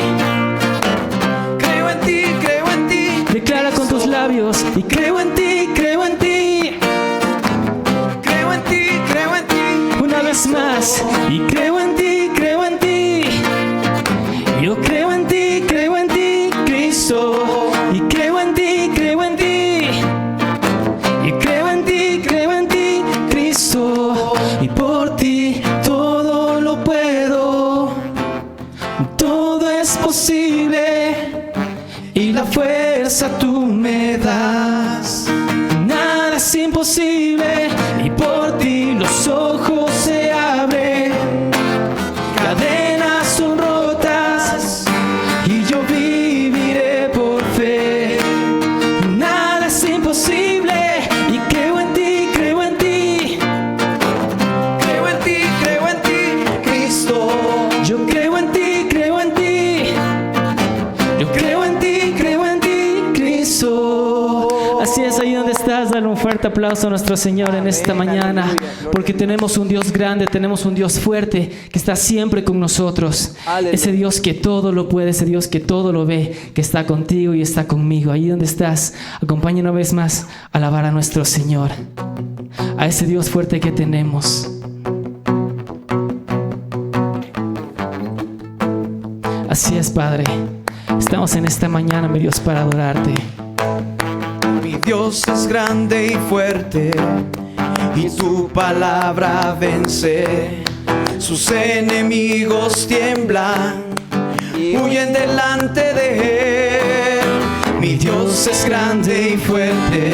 Creo en ti, creo en ti. Declara con tus labios: y creo en ti, creo en ti. Creo en ti, creo en ti. Una vez más: y creo en ti, creo en ti. Yo creo en ti, Cristo. Y creo en ti, creo en ti. Y creo en ti, Cristo. Y por ti todo lo puedo, todo es posible y la fuerza tú me das. Nada es imposible y por ti los ojos se abren, cadenas son rotas y yo viviré por fe. Nada es imposible y creo en ti, creo en ti. Creo en ti, creo en ti, Cristo. Yo creo en ti, creo en ti. Yo creo en ti, Cristo. Así es, ahí donde estás, dale un fuerte aplauso a nuestro Señor en esta mañana, porque tenemos un Dios grande, tenemos un Dios fuerte que está siempre con nosotros. Ese Dios que todo lo puede, ese Dios que todo lo ve, que está contigo y está conmigo. Ahí donde estás, acompaña una vez más a alabar a nuestro Señor, a ese Dios fuerte que tenemos. Así es, Padre. Estamos en esta mañana, mi Dios, para adorarte. Mi Dios es grande y fuerte, y tu palabra vence. Sus enemigos tiemblan, huyen delante de él. Mi Dios es grande y fuerte,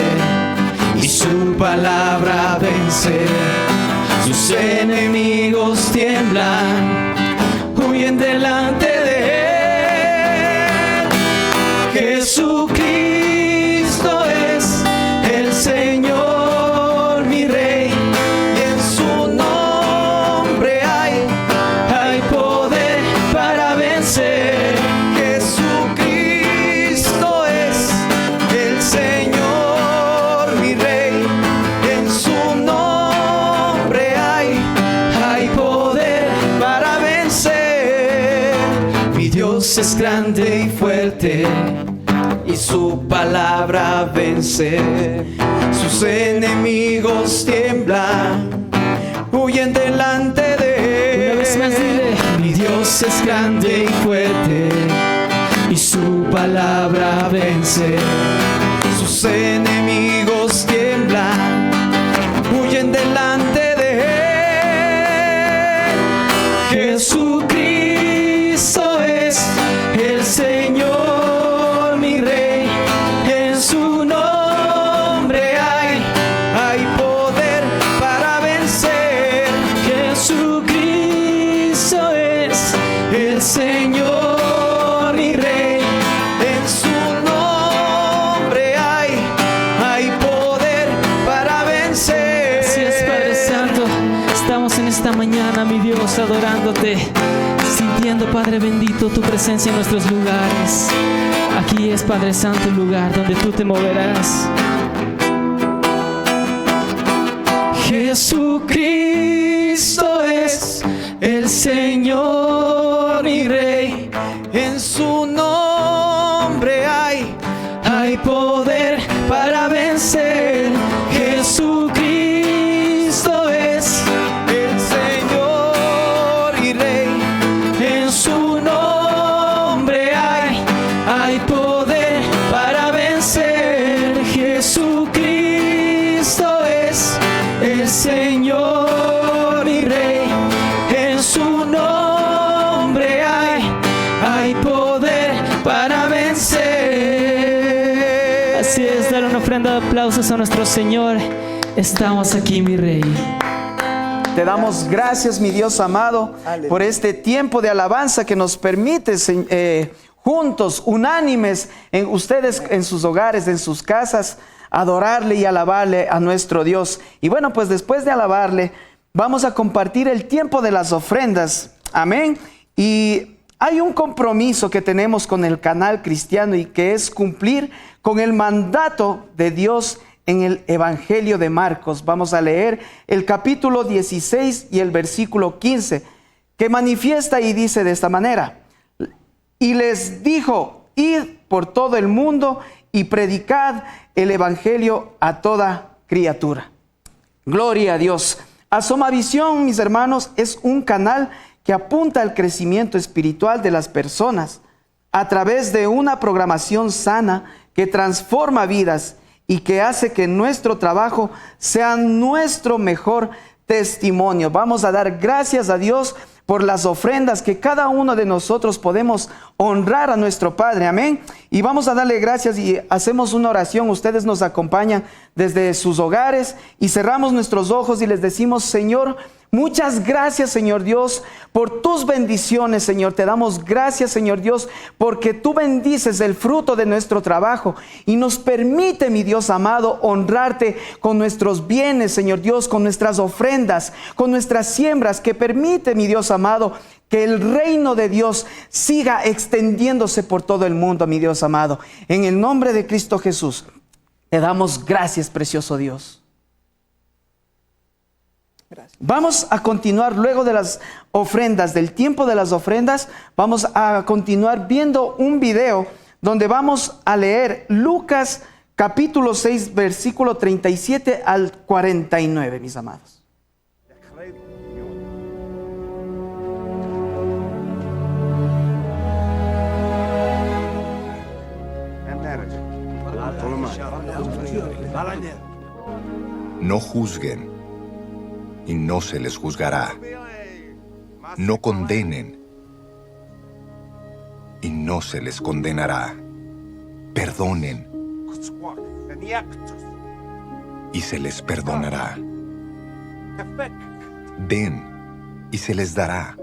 y su palabra vence. Sus enemigos tiemblan, huyen delante de él. Jesucristo es el Señor, mi Rey, y en su nombre hay poder para vencer. Jesucristo es el Señor, mi Rey, en su nombre hay poder para vencer. Mi Dios es grande y fuerte, y su palabra vence. Sus enemigos tiemblan, huyen delante de él. Una vez más dile: mi Dios es grande y fuerte, y su palabra vence. Sus enemigos tiemblan, huyen delante de él. Jesucristo es el Señor, mi Rey, en su nombre hay poder para vencer. Jesucristo es el Señor, mi Rey, en su nombre hay poder para vencer. Así es, Padre Santo, estamos en esta mañana, mi Dios, adorándote, sintiendo, Padre bendito, tu presencia en nuestros lugares. Aquí es, Padre Santo, el lugar donde tú te moverás. Jesucristo es el Señor, mi Rey, en su nombre hay poder para vencer. Jesucristo es el Señor y Rey, en su nombre hay poder para vencer. Jesucristo es el Señor y Rey, en su nombre hay poder para vencer. Así es, dar una ofrenda de aplausos a nuestro Señor. Estamos aquí, mi Rey. Te damos gracias, mi Dios amado, por este tiempo de alabanza que nos permite juntos, unánimes, ustedes en sus hogares, en sus casas, adorarle y alabarle a nuestro Dios. Y bueno, pues después de alabarle, vamos a compartir el tiempo de las ofrendas. Amén. Y hay un compromiso que tenemos con el canal cristiano, y que es cumplir con el mandato de Dios en el Evangelio de Marcos. Vamos a leer el capítulo 16 y el versículo 15, que manifiesta y dice de esta manera: y les dijo, id por todo el mundo y predicad el Evangelio a toda criatura. Gloria a Dios. Asomavisión, mis hermanos, es un canal que apunta al crecimiento espiritual de las personas a través de una programación sana que transforma vidas y que hace que nuestro trabajo sea nuestro mejor testimonio. Vamos a dar gracias a Dios por las ofrendas que cada uno de nosotros podemos honrar a nuestro Padre. Amén. Y vamos a darle gracias y hacemos una oración. Ustedes nos acompañan desde sus hogares y cerramos nuestros ojos y les decimos: Señor, muchas gracias, Señor Dios, por tus bendiciones, Señor. Te damos gracias, Señor Dios, porque tú bendices el fruto de nuestro trabajo y nos permite, mi Dios amado, honrarte con nuestros bienes, Señor Dios, con nuestras ofrendas, con nuestras siembras, que permite, mi Dios amado, que el reino de Dios siga extendiéndose por todo el mundo, mi Dios amado. En el nombre de Cristo Jesús, te damos gracias, precioso Dios. Gracias. Vamos a continuar luego de las ofrendas, del tiempo de las ofrendas. Vamos a continuar viendo un video donde vamos a leer Lucas capítulo 6, versículo 37 al 49, mis amados. No juzguen y no se les juzgará. No condenen y no se les condenará. Perdonen y se les perdonará. Den y se les dará.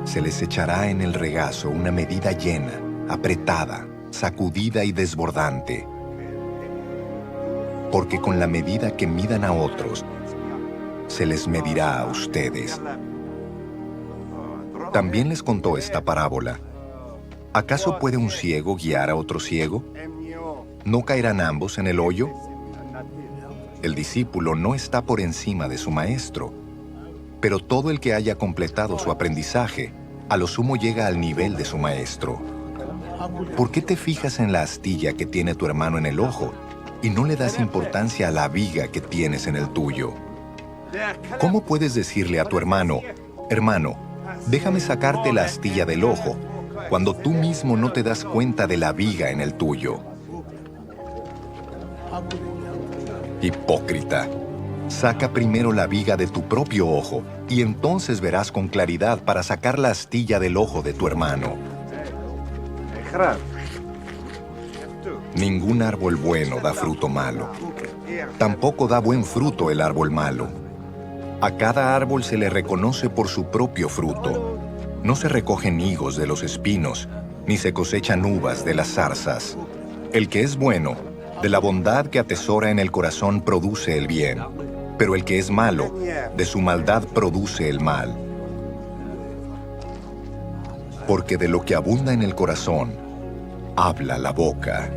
Se les echará en el regazo una medida llena, apretada, sacudida y desbordante. Porque con la medida que midan a otros, se les medirá a ustedes. También les contó esta parábola. ¿Acaso puede un ciego guiar a otro ciego? ¿No caerán ambos en el hoyo? El discípulo no está por encima de su maestro, pero todo el que haya completado su aprendizaje, a lo sumo llega al nivel de su maestro. ¿Por qué te fijas en la astilla que tiene tu hermano en el ojo y no le das importancia a la viga que tienes en el tuyo? ¿Cómo puedes decirle a tu hermano, hermano, déjame sacarte la astilla del ojo, cuando tú mismo no te das cuenta de la viga en el tuyo? Hipócrita, saca primero la viga de tu propio ojo y entonces verás con claridad para sacar la astilla del ojo de tu hermano. Ningún árbol bueno da fruto malo. Tampoco da buen fruto el árbol malo. A cada árbol se le reconoce por su propio fruto. No se recogen higos de los espinos, ni se cosechan uvas de las zarzas. El que es bueno, de la bondad que atesora en el corazón produce el bien, pero el que es malo, de su maldad produce el mal. Porque de lo que abunda en el corazón, habla la boca.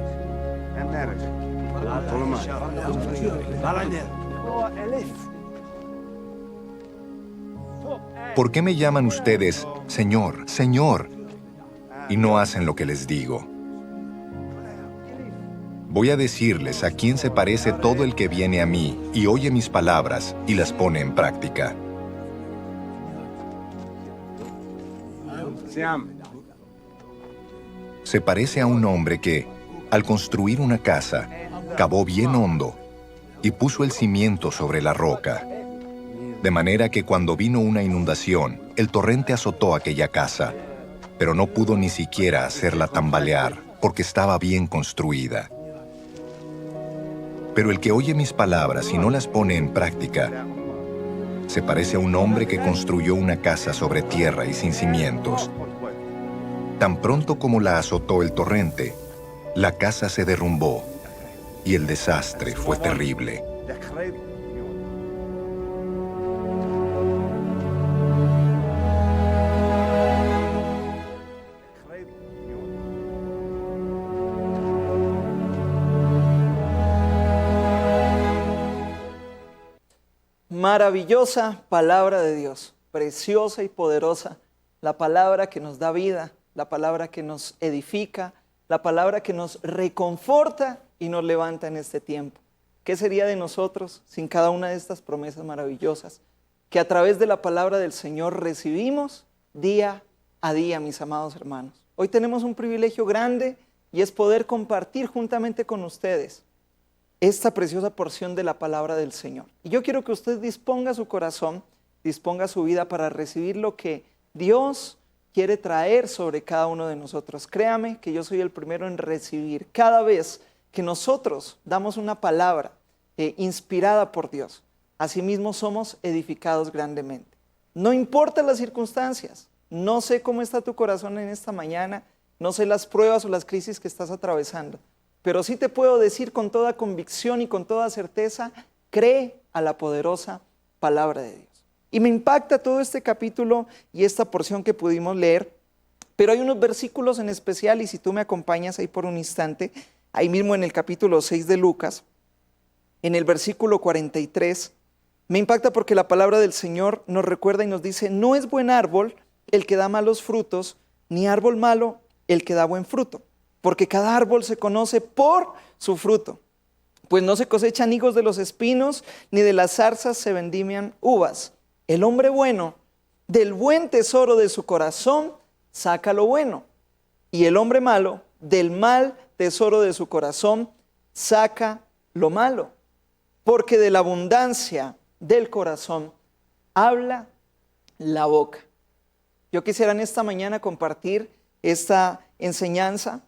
¿Por qué me llaman ustedes Señor, Señor, y no hacen lo que les digo? Voy a decirles a quién se parece todo el que viene a mí y oye mis palabras y las pone en práctica. Se parece a un hombre que, al construir una casa, cavó bien hondo y puso el cimiento sobre la roca. De manera que cuando vino una inundación, el torrente azotó aquella casa, pero no pudo ni siquiera hacerla tambalear, porque estaba bien construida. Pero el que oye mis palabras y no las pone en práctica, se parece a un hombre que construyó una casa sobre tierra y sin cimientos. Tan pronto como la azotó el torrente, la casa se derrumbó y el desastre fue terrible. Maravillosa palabra de Dios, preciosa y poderosa, la palabra que nos da vida, la palabra que nos edifica, la palabra que nos reconforta y nos levanta en este tiempo. ¿Qué sería de nosotros sin cada una de estas promesas maravillosas que a través de la palabra del Señor recibimos día a día, mis amados hermanos? Hoy tenemos un privilegio grande y es poder compartir juntamente con ustedes esta preciosa porción de la palabra del Señor. Y yo quiero que usted disponga su corazón, disponga su vida para recibir lo que Dios quiere traer sobre cada uno de nosotros. Créame que yo soy el primero en recibir cada vez que nosotros damos una palabra inspirada por Dios. Asimismo somos edificados grandemente. No importa las circunstancias, no sé cómo está tu corazón en esta mañana, no sé las pruebas o las crisis que estás atravesando, pero sí te puedo decir con toda convicción y con toda certeza, cree a la poderosa palabra de Dios. Y me impacta todo este capítulo y esta porción que pudimos leer, pero hay unos versículos en especial, y si tú me acompañas ahí por un instante, ahí mismo en el capítulo 6 de Lucas, en el versículo 43, me impacta porque la palabra del Señor nos recuerda y nos dice, no es buen árbol el que da malos frutos, ni árbol malo el que da buen fruto. Porque cada árbol se conoce por su fruto. Pues no se cosechan higos de los espinos, ni de las zarzas se vendimian uvas. El hombre bueno, del buen tesoro de su corazón, saca lo bueno. Y el hombre malo, del mal tesoro de su corazón, saca lo malo. Porque de la abundancia del corazón, habla la boca. Yo quisiera en esta mañana compartir esta enseñanza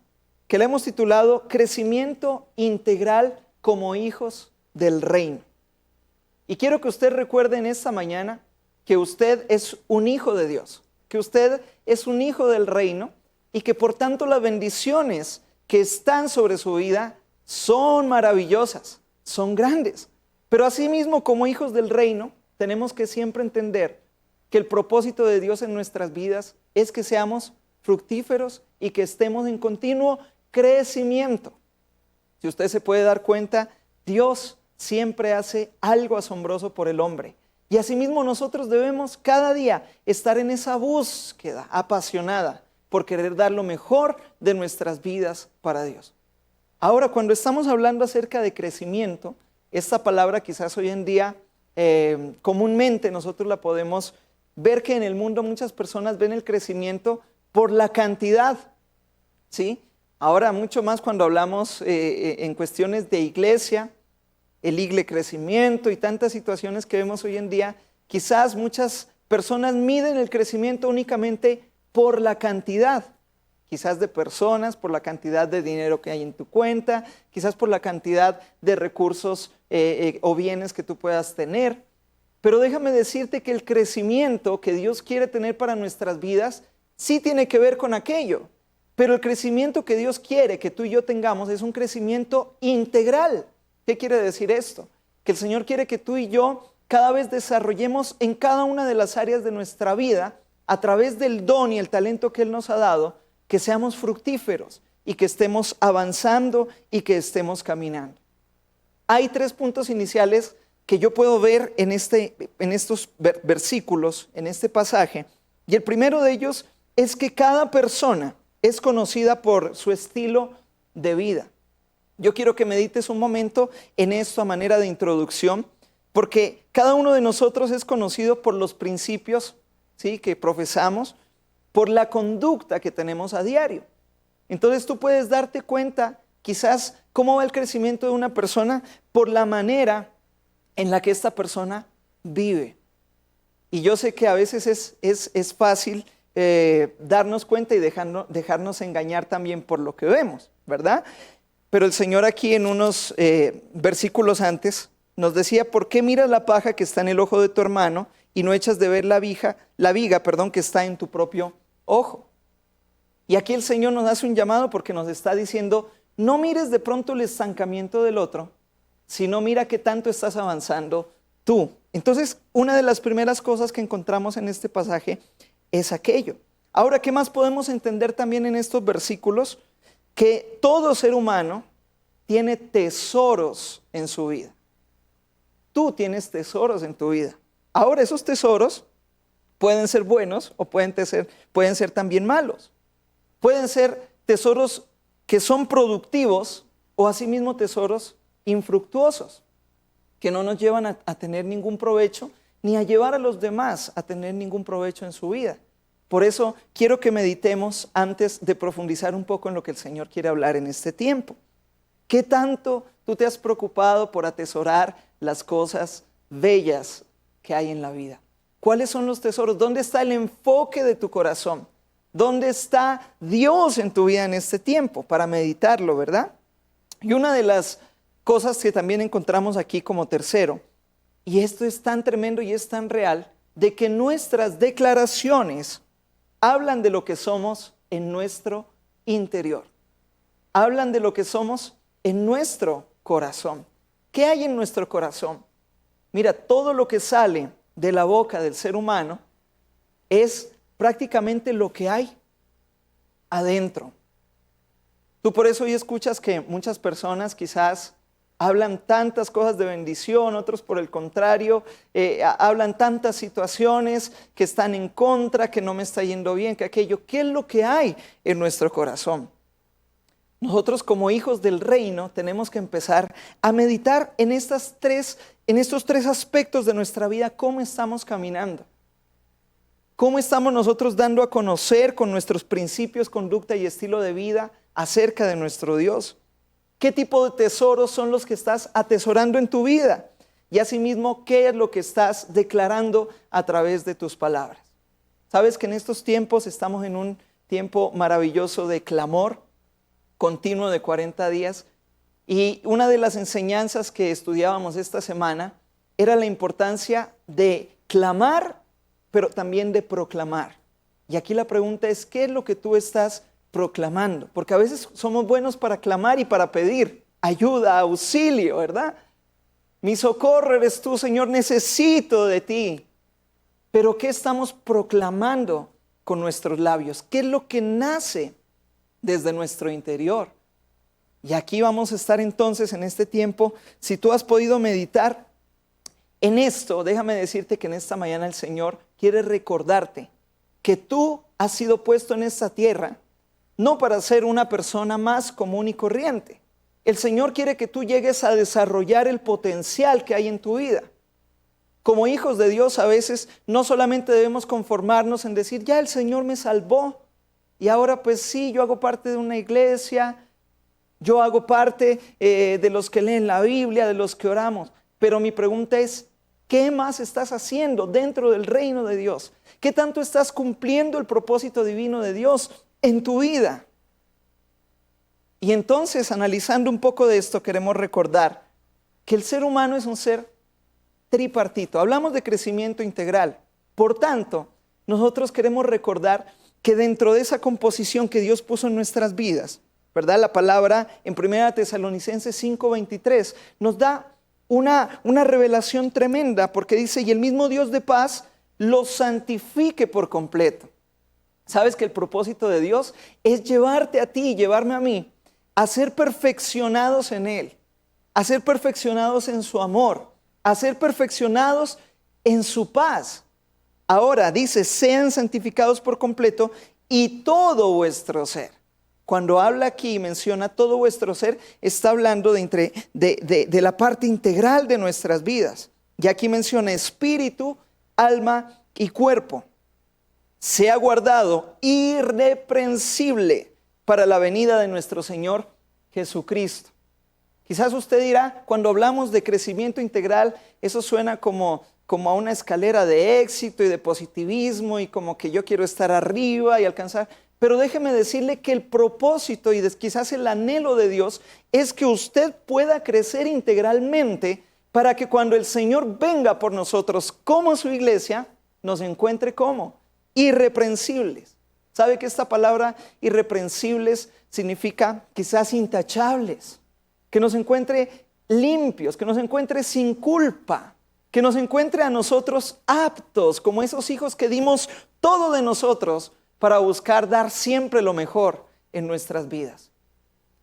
que le hemos titulado Crecimiento Integral como hijos del reino. Y quiero que usted recuerde en esta mañana que usted es un hijo de Dios, que usted es un hijo del reino y que por tanto las bendiciones que están sobre su vida son maravillosas, son grandes. Pero asimismo, como hijos del reino, tenemos que siempre entender que el propósito de Dios en nuestras vidas es que seamos fructíferos y que estemos en continuo crecimiento. Si usted se puede dar cuenta, Dios siempre hace algo asombroso por el hombre. Y asimismo nosotros debemos cada día estar en esa búsqueda apasionada por querer dar lo mejor de nuestras vidas para Dios. Ahora, cuando estamos hablando acerca de crecimiento, esta palabra quizás hoy en día comúnmente nosotros la podemos ver que en el mundo muchas personas ven el crecimiento por la cantidad, ¿sí? Ahora mucho más cuando hablamos en cuestiones de iglesia, el igle crecimiento y tantas situaciones que vemos hoy en día, quizás muchas personas miden el crecimiento únicamente por la cantidad, quizás de personas, por la cantidad de dinero que hay en tu cuenta, quizás por la cantidad de recursos o bienes que tú puedas tener. Pero déjame decirte que el crecimiento que Dios quiere tener para nuestras vidas sí tiene que ver con aquello. Pero el crecimiento que Dios quiere que tú y yo tengamos es un crecimiento integral. ¿Qué quiere decir esto? Que el Señor quiere que tú y yo cada vez desarrollemos en cada una de las áreas de nuestra vida, a través del don y el talento que Él nos ha dado, que seamos fructíferos y que estemos avanzando y que estemos caminando. Hay 3 puntos iniciales que yo puedo ver en estos versículos, en este pasaje. Y el primero de ellos es que cada persona es conocida por su estilo de vida. Yo quiero que medites un momento en esto a manera de introducción, porque cada uno de nosotros es conocido por los principios, ¿sí?, que profesamos, por la conducta que tenemos a diario. Entonces tú puedes darte cuenta quizás cómo va el crecimiento de una persona por la manera en la que esta persona vive. Y yo sé que a veces es fácil darnos cuenta y dejarnos engañar también por lo que vemos, ¿verdad? Pero el Señor aquí en unos versículos antes nos decía: ¿por qué miras la paja que está en el ojo de tu hermano y no echas de ver la viga, que está en tu propio ojo? Y aquí el Señor nos hace un llamado porque nos está diciendo: no mires de pronto el estancamiento del otro, sino mira qué tanto estás avanzando tú. Entonces, una de las primeras cosas que encontramos en este pasaje es aquello. Ahora, ¿qué más podemos entender también en estos versículos? Que todo ser humano tiene tesoros en su vida. Tú tienes tesoros en tu vida. Ahora, esos tesoros pueden ser buenos o pueden ser también malos. Pueden ser tesoros que son productivos o asimismo tesoros infructuosos, que no nos llevan a tener ningún provecho ni a llevar a los demás a tener ningún provecho en su vida. Por eso quiero que meditemos antes de profundizar un poco en lo que el Señor quiere hablar en este tiempo. ¿Qué tanto tú te has preocupado por atesorar las cosas bellas que hay en la vida? ¿Cuáles son los tesoros? ¿Dónde está el enfoque de tu corazón? ¿Dónde está Dios en tu vida en este tiempo? Para meditarlo, ¿verdad? Y una de las cosas que también encontramos aquí como tercero, y esto es tan tremendo y es tan real, de que nuestras declaraciones hablan de lo que somos en nuestro interior. Hablan de lo que somos en nuestro corazón. ¿Qué hay en nuestro corazón? Mira, todo lo que sale de la boca del ser humano es prácticamente lo que hay adentro. Tú por eso hoy escuchas que muchas personas quizás hablan tantas cosas de bendición, otros por el contrario, hablan tantas situaciones que están en contra, que no me está yendo bien, que aquello. ¿Qué es lo que hay en nuestro corazón? Nosotros como hijos del reino tenemos que empezar a meditar en estos 3 aspectos de nuestra vida, cómo estamos caminando. ¿Cómo estamos nosotros dando a conocer con nuestros principios, conducta y estilo de vida acerca de nuestro Dios? ¿Qué tipo de tesoros son los que estás atesorando en tu vida? Y asimismo, ¿qué es lo que estás declarando a través de tus palabras? Sabes que en estos tiempos estamos en un tiempo maravilloso de clamor continuo de 40 días. Y una de las enseñanzas que estudiábamos esta semana era la importancia de clamar, pero también de proclamar. Y aquí la pregunta es, ¿qué es lo que tú estás proclamando? Porque a veces somos buenos para clamar y para pedir ayuda, auxilio, ¿verdad? Mi socorro eres tú, Señor, necesito de ti. Pero ¿qué estamos proclamando con nuestros labios? ¿Qué es lo que nace desde nuestro interior? Y aquí vamos a estar entonces en este tiempo. Si tú has podido meditar en esto, déjame decirte que en esta mañana el Señor quiere recordarte que tú has sido puesto en esta tierra no para ser una persona más común y corriente. El Señor quiere que tú llegues a desarrollar el potencial que hay en tu vida. Como hijos de Dios a veces no solamente debemos conformarnos en decir, ya el Señor me salvó y ahora pues sí, yo hago parte de una iglesia, yo hago parte de los que leen la Biblia, de los que oramos. Pero mi pregunta es, ¿qué más estás haciendo dentro del reino de Dios? ¿Qué tanto estás cumpliendo el propósito divino de Dios en tu vida? Y entonces, analizando un poco de esto, queremos recordar que el ser humano es un ser tripartito. Hablamos de crecimiento integral. Por tanto, nosotros queremos recordar que dentro de esa composición que Dios puso en nuestras vidas, ¿verdad? La palabra en 1 Tesalonicenses 5:23 nos da una revelación tremenda, porque dice, y el mismo Dios de paz los santifique por completo. ¿Sabes que el propósito de Dios es llevarte a ti y llevarme a mí a ser perfeccionados en Él, a ser perfeccionados en su amor, a ser perfeccionados en su paz? Ahora dice, sean santificados por completo y todo vuestro ser. Cuando habla aquí y menciona todo vuestro ser, está hablando de la parte integral de nuestras vidas. Y aquí menciona espíritu, alma y cuerpo. Sea guardado irreprensible para la venida de nuestro Señor Jesucristo. Quizás usted dirá, cuando hablamos de crecimiento integral, eso suena como a una escalera de éxito y de positivismo y como que yo quiero estar arriba y alcanzar. Pero déjeme decirle que el propósito y quizás el anhelo de Dios es que usted pueda crecer integralmente para que cuando el Señor venga por nosotros como su iglesia, nos encuentre como irreprensibles. ¿Sabe que esta palabra irreprensibles significa quizás intachables? Que nos encuentre limpios, que nos encuentre sin culpa, que nos encuentre a nosotros aptos, como esos hijos que dimos todo de nosotros para buscar dar siempre lo mejor en nuestras vidas.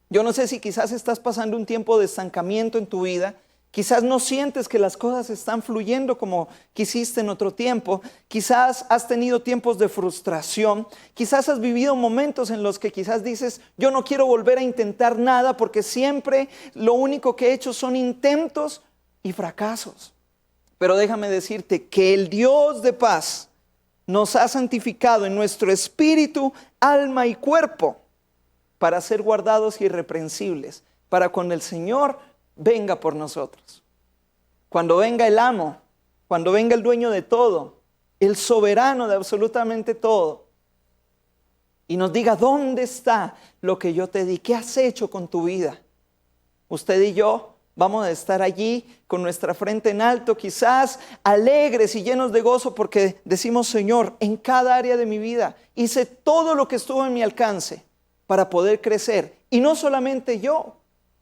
Yo no sé si quizás estás pasando un tiempo de estancamiento en tu vida, quizás no sientes que las cosas están fluyendo como quisiste en otro tiempo, quizás has tenido tiempos de frustración, quizás has vivido momentos en los que quizás dices, yo no quiero volver a intentar nada porque siempre lo único que he hecho son intentos y fracasos. Pero déjame decirte que el Dios de paz nos ha santificado en nuestro espíritu, alma y cuerpo para ser guardados irreprensibles, para cuando el Señor venga por nosotros. Cuando venga el amo, cuando venga el dueño de todo, el soberano de absolutamente todo, y nos diga, ¿dónde está lo que yo te di? ¿Qué has hecho con tu vida? Usted y yo vamos a estar allí con nuestra frente en alto, quizás alegres y llenos de gozo porque decimos, Señor, en cada área de mi vida hice todo lo que estuvo en mi alcance para poder crecer. Y no solamente yo,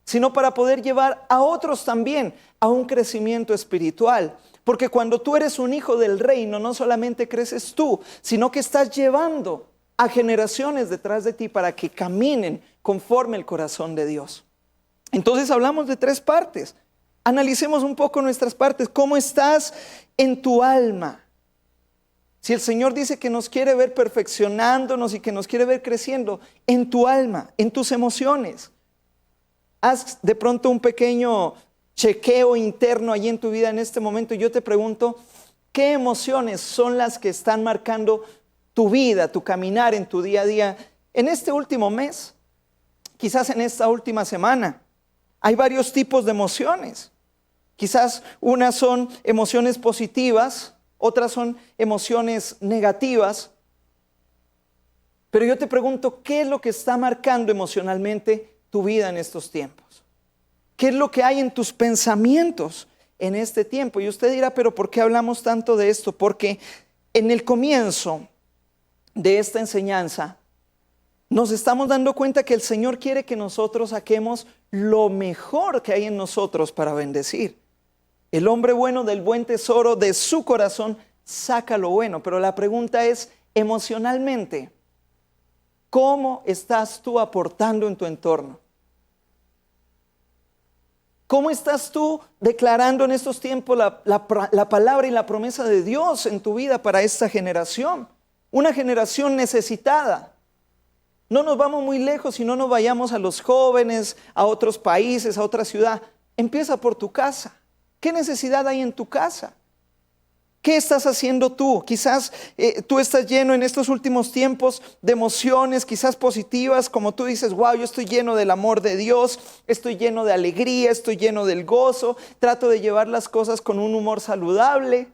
sino para poder llevar a otros también a un crecimiento espiritual. Porque cuando tú eres un hijo del reino, no solamente creces tú, sino que estás llevando a generaciones detrás de ti para que caminen conforme el corazón de Dios. Entonces hablamos de 3 partes. Analicemos un poco nuestras partes. ¿Cómo estás en tu alma? Si el Señor dice que nos quiere ver perfeccionándonos y que nos quiere ver creciendo, en tu alma, en tus emociones. Haz de pronto un pequeño chequeo interno allí en tu vida en este momento y yo te pregunto, ¿qué emociones son las que están marcando tu vida, tu caminar en tu día a día en este último mes? Quizás en esta última semana. Hay varios tipos de emociones. Quizás unas son emociones positivas, otras son emociones negativas. Pero yo te pregunto, ¿qué es lo que está marcando emocionalmente tu vida en estos tiempos? ¿Qué es lo que hay en tus pensamientos en este tiempo? Y usted dirá, pero ¿por qué hablamos tanto de esto? Porque en el comienzo de esta enseñanza nos estamos dando cuenta que el Señor quiere que nosotros saquemos lo mejor que hay en nosotros para bendecir. El hombre bueno del buen tesoro de su corazón saca lo bueno. Pero la pregunta es, emocionalmente, ¿cómo estás tú aportando en tu entorno? ¿Cómo estás tú declarando en estos tiempos la palabra y la promesa de Dios en tu vida para esta generación? Una generación necesitada. No nos vamos muy lejos y no nos vayamos a los jóvenes, a otros países, a otra ciudad. Empieza por tu casa. ¿Qué necesidad hay en tu casa? ¿Qué estás haciendo tú? Quizás tú estás lleno en estos últimos tiempos de emociones, quizás positivas, como tú dices, wow, yo estoy lleno del amor de Dios, estoy lleno de alegría, estoy lleno del gozo, trato de llevar las cosas con un humor saludable.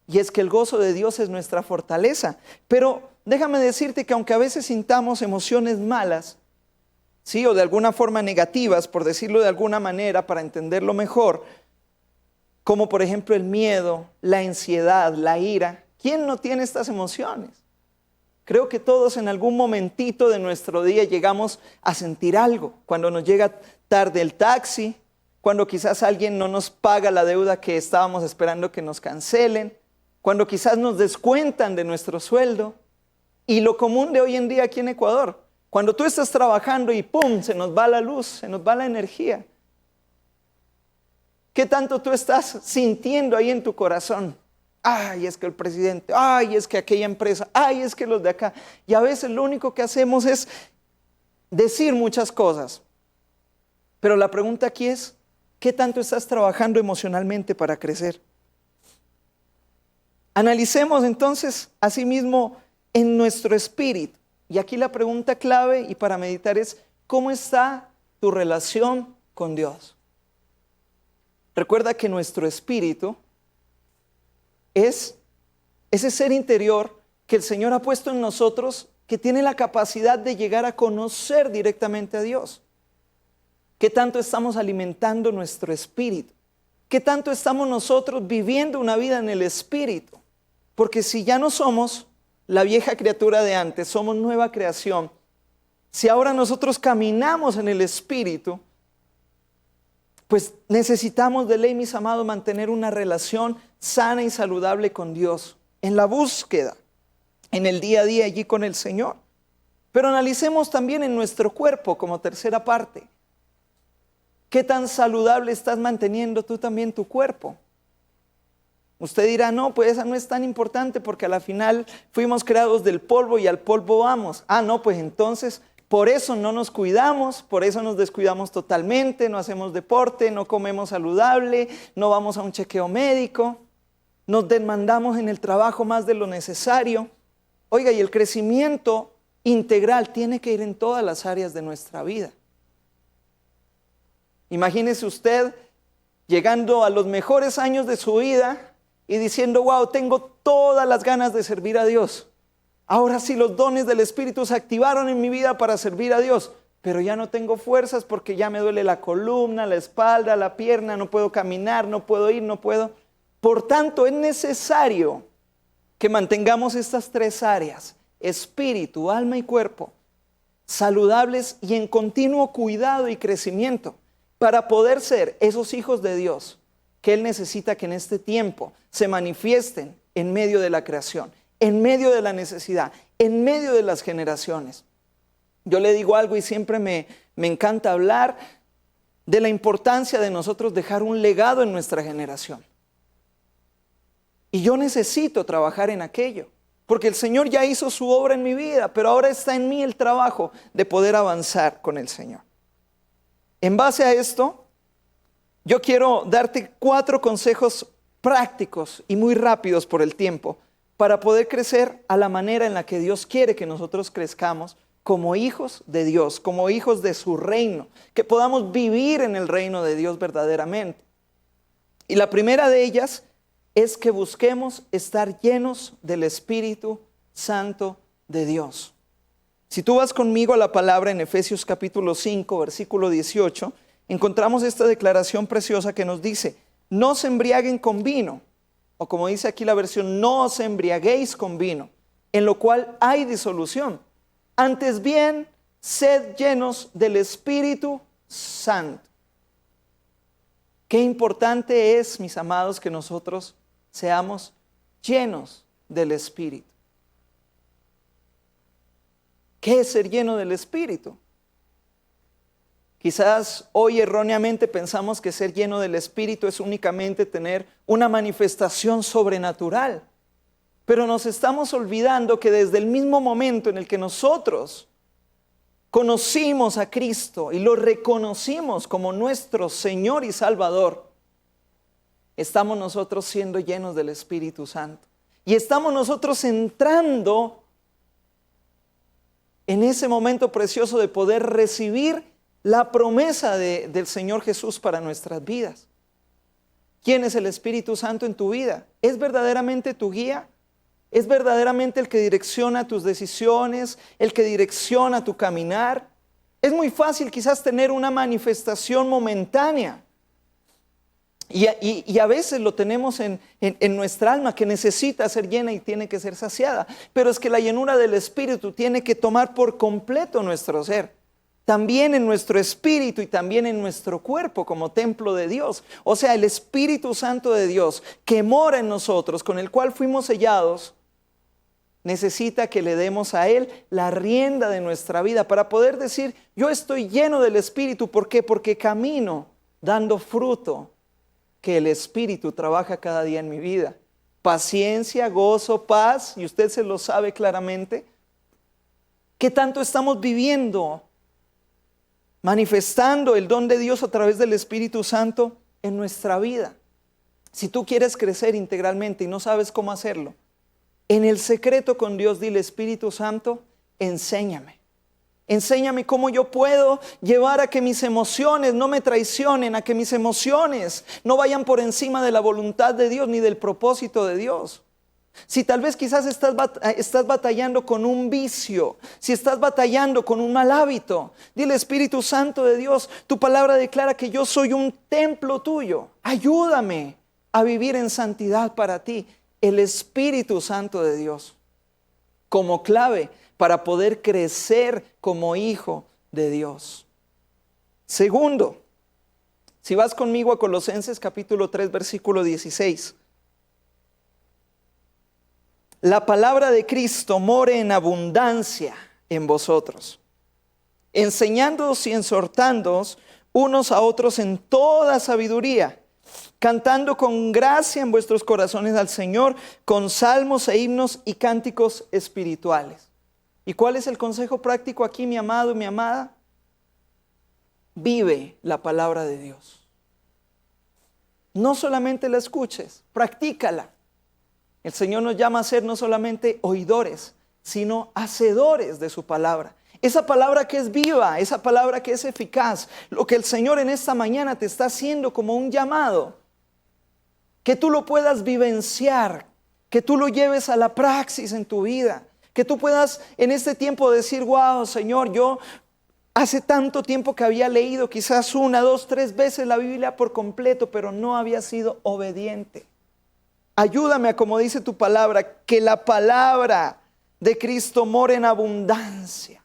Y es que el gozo de Dios es nuestra fortaleza. Pero déjame decirte que aunque a veces sintamos emociones malas, sí, o de alguna forma negativas, por decirlo de alguna manera, para entenderlo mejor, como por ejemplo el miedo, la ansiedad, la ira, ¿quién no tiene estas emociones? Creo que todos en algún momentito de nuestro día llegamos a sentir algo. Cuando nos llega tarde el taxi, cuando quizás alguien no nos paga la deuda que estábamos esperando que nos cancelen, cuando quizás nos descuentan de nuestro sueldo. Y lo común de hoy en día aquí en Ecuador, cuando tú estás trabajando y ¡pum!, se nos va la luz, se nos va la energía. ¿Qué tanto tú estás sintiendo ahí en tu corazón? Ay, es que el presidente, ay, es que aquella empresa, ay, es que los de acá. Y a veces lo único que hacemos es decir muchas cosas. Pero la pregunta aquí es, ¿qué tanto estás trabajando emocionalmente para crecer? Analicemos entonces asimismo en nuestro espíritu. Y aquí la pregunta clave y para meditar es, ¿cómo está tu relación con Dios? Recuerda que nuestro espíritu es ese ser interior que el Señor ha puesto en nosotros, que tiene la capacidad de llegar a conocer directamente a Dios. ¿Qué tanto estamos alimentando nuestro espíritu? ¿Qué tanto estamos nosotros viviendo una vida en el espíritu? Porque si ya no somos la vieja criatura de antes, somos nueva creación. Si ahora nosotros caminamos en el espíritu, pues necesitamos de ley, mis amados, mantener una relación sana y saludable con Dios, en la búsqueda, en el día a día allí con el Señor. Pero analicemos también en nuestro cuerpo como tercera parte. ¿Qué tan saludable estás manteniendo tú también tu cuerpo? Usted dirá, no, pues esa no es tan importante porque a la final fuimos creados del polvo y al polvo vamos. Ah, no, pues entonces por eso no nos cuidamos, por eso nos descuidamos totalmente, no hacemos deporte, no comemos saludable, no vamos a un chequeo médico, nos demandamos en el trabajo más de lo necesario. Oiga, y el crecimiento integral tiene que ir en todas las áreas de nuestra vida. Imagínese usted llegando a los mejores años de su vida y diciendo, wow, tengo todas las ganas de servir a Dios. Ahora sí los dones del Espíritu se activaron en mi vida para servir a Dios, pero ya no tengo fuerzas porque ya me duele la columna, la espalda, la pierna, no puedo caminar, no puedo ir, no puedo. Por tanto, es necesario que mantengamos estas tres áreas, espíritu, alma y cuerpo, saludables y en continuo cuidado y crecimiento, para poder ser esos hijos de Dios que Él necesita que en este tiempo se manifiesten en medio de la creación, en medio de la necesidad, en medio de las generaciones. Yo le digo algo y siempre me encanta hablar de la importancia de nosotros dejar un legado en nuestra generación. Y yo necesito trabajar en aquello, porque el Señor ya hizo su obra en mi vida, pero ahora está en mí el trabajo de poder avanzar con el Señor. En base a esto, yo quiero darte 4 consejos prácticos y muy rápidos por el tiempo para poder crecer a la manera en la que Dios quiere que nosotros crezcamos como hijos de Dios, como hijos de su reino, que podamos vivir en el reino de Dios verdaderamente. Y la primera de ellas es que busquemos estar llenos del Espíritu Santo de Dios. Si tú vas conmigo a la palabra en Efesios capítulo 5, versículo 18, encontramos esta declaración preciosa que nos dice, no se embriaguen con vino, o como dice aquí la versión, no os embriaguéis con vino, en lo cual hay disolución. Antes bien, sed llenos del Espíritu Santo. Qué importante es, mis amados, que nosotros seamos llenos del Espíritu. ¿Qué es ser lleno del Espíritu? Quizás hoy erróneamente pensamos que ser lleno del Espíritu es únicamente tener una manifestación sobrenatural. Pero nos estamos olvidando que desde el mismo momento en el que nosotros conocimos a Cristo y lo reconocimos como nuestro Señor y Salvador, estamos nosotros siendo llenos del Espíritu Santo. Y estamos nosotros entrando en ese momento precioso de poder recibir la promesa del Señor Jesús para nuestras vidas. ¿Quién es el Espíritu Santo en tu vida? ¿Es verdaderamente tu guía? ¿Es verdaderamente el que direcciona tus decisiones, el que direcciona tu caminar? Es muy fácil quizás tener una manifestación momentánea. Y a veces lo tenemos en nuestra alma, que necesita ser llena y tiene que ser saciada. Pero es que la llenura del Espíritu tiene que tomar por completo nuestro ser. También en nuestro espíritu y también en nuestro cuerpo como templo de Dios. O sea, el Espíritu Santo de Dios que mora en nosotros, con el cual fuimos sellados, necesita que le demos a Él la rienda de nuestra vida para poder decir, yo estoy lleno del Espíritu. ¿Por qué? Porque camino dando fruto que el Espíritu trabaja cada día en mi vida. Paciencia, gozo, paz, y usted se lo sabe claramente. ¿Qué tanto estamos viviendo? Manifestando el don de Dios a través del Espíritu Santo en nuestra vida. Si tú quieres crecer integralmente y no sabes cómo hacerlo, en el secreto con Dios dile, Espíritu Santo, enséñame. Enséñame cómo yo puedo llevar a que mis emociones no me traicionen, a que mis emociones no vayan por encima de la voluntad de Dios ni del propósito de Dios. Si tal vez quizás estás batallando con un vicio, si estás batallando con un mal hábito, dile, Espíritu Santo de Dios, tu palabra declara que yo soy un templo tuyo. Ayúdame a vivir en santidad para ti. El Espíritu Santo de Dios como clave para poder crecer como hijo de Dios. Segundo, si vas conmigo a Colosenses capítulo 3, versículo 16. La palabra de Cristo more en abundancia en vosotros, enseñándoos y exhortándoos unos a otros en toda sabiduría, cantando con gracia en vuestros corazones al Señor, con salmos e himnos y cánticos espirituales. ¿Y cuál es el consejo práctico aquí, mi amado y mi amada? Vive la palabra de Dios. No solamente la escuches, practícala. El Señor nos llama a ser no solamente oidores, sino hacedores de su palabra. Esa palabra que es viva, esa palabra que es eficaz. Lo que el Señor en esta mañana te está haciendo como un llamado. Que tú lo puedas vivenciar, que tú lo lleves a la praxis en tu vida. Que tú puedas en este tiempo decir, wow, Señor, yo hace tanto tiempo que había leído quizás 1, 2, 3 veces la Biblia por completo, pero no había sido obediente. Ayúdame a, como dice tu palabra, que la palabra de Cristo more en abundancia.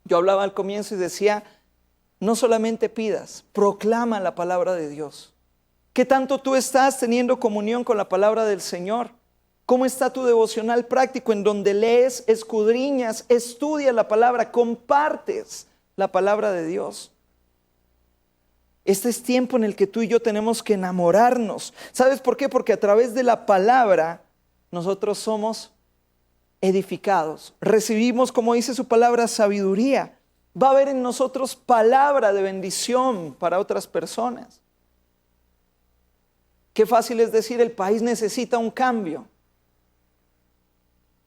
Yo hablaba al comienzo y decía, no solamente pidas, proclama la palabra de Dios. ¿Qué tanto tú estás teniendo comunión con la palabra del Señor? ¿Cómo está tu devocional práctico en donde lees, escudriñas, estudias la palabra, compartes la palabra de Dios? Este es tiempo en el que tú y yo tenemos que enamorarnos. ¿Sabes por qué? Porque a través de la palabra nosotros somos edificados. Recibimos, como dice su palabra, sabiduría. Va a haber en nosotros palabra de bendición para otras personas. Qué fácil es decir, el país necesita un cambio.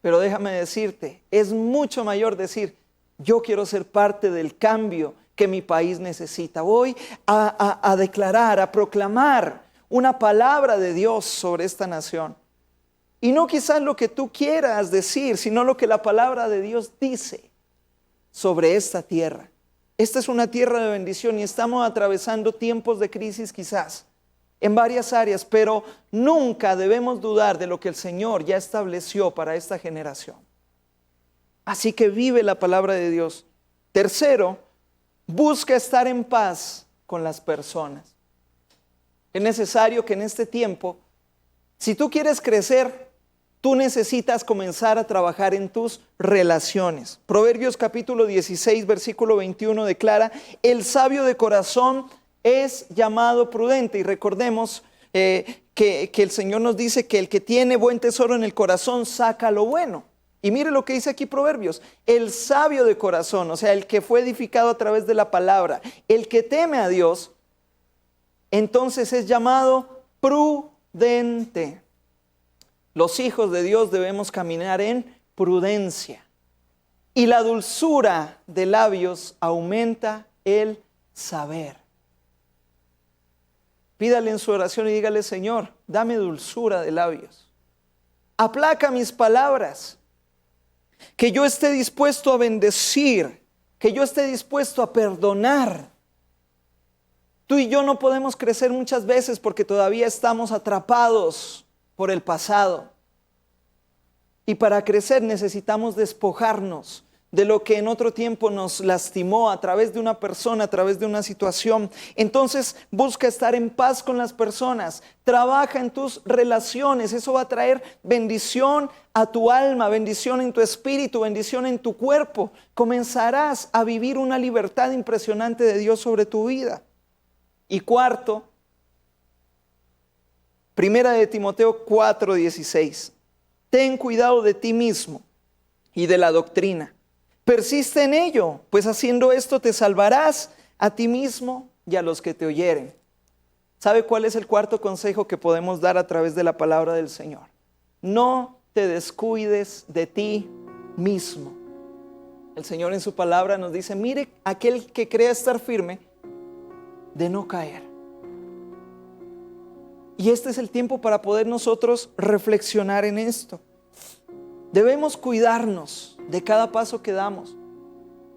Pero déjame decirte, es mucho mayor decir, yo quiero ser parte del cambio que mi país necesita. Voy a declarar, a proclamar una palabra de Dios sobre esta nación. Y no quizás lo que tú quieras decir, sino lo que la palabra de Dios dice sobre esta tierra. Esta es una tierra de bendición y estamos atravesando tiempos de crisis quizás en varias áreas, pero nunca debemos dudar de lo que el Señor ya estableció para esta generación. Así que vive la palabra de Dios. Tercero, busca estar en paz con las personas. Es necesario que en este tiempo, si tú quieres crecer, tú necesitas comenzar a trabajar en tus relaciones. Proverbios capítulo 16, versículo 21 declara: el sabio de corazón es llamado prudente. Y recordemos que el Señor nos dice que el que tiene buen tesoro en el corazón saca lo bueno. Y mire lo que dice aquí Proverbios: el sabio de corazón, o sea, el que fue edificado a través de la palabra, el que teme a Dios, entonces es llamado prudente. Los hijos de Dios debemos caminar en prudencia. Y la dulzura de labios aumenta el saber. Pídale en su oración y dígale: Señor, dame dulzura de labios. Aplaca mis palabras. Que yo esté dispuesto a bendecir. Que yo esté dispuesto a perdonar. Tú y yo no podemos crecer muchas veces porque todavía estamos atrapados por el pasado. Y para crecer necesitamos despojarnos de lo que en otro tiempo nos lastimó a través de una persona, a través de una situación. Entonces busca estar en paz con las personas. Trabaja en tus relaciones. Eso va a traer bendición a tu alma, bendición en tu espíritu, bendición en tu cuerpo. Comenzarás a vivir una libertad impresionante de Dios sobre tu vida. Y cuarto, Primera de Timoteo 4:16. Ten cuidado de ti mismo y de la doctrina. Persiste en ello, pues haciendo esto te salvarás a ti mismo y a los que te oyeren. ¿Sabe cuál es el cuarto consejo que podemos dar a través de la palabra del Señor? No te descuides de ti mismo. El Señor en su palabra nos dice: mire, aquel que crea estar firme, de no caer. Y este es el tiempo para poder nosotros reflexionar en esto. Debemos cuidarnos de cada paso que damos.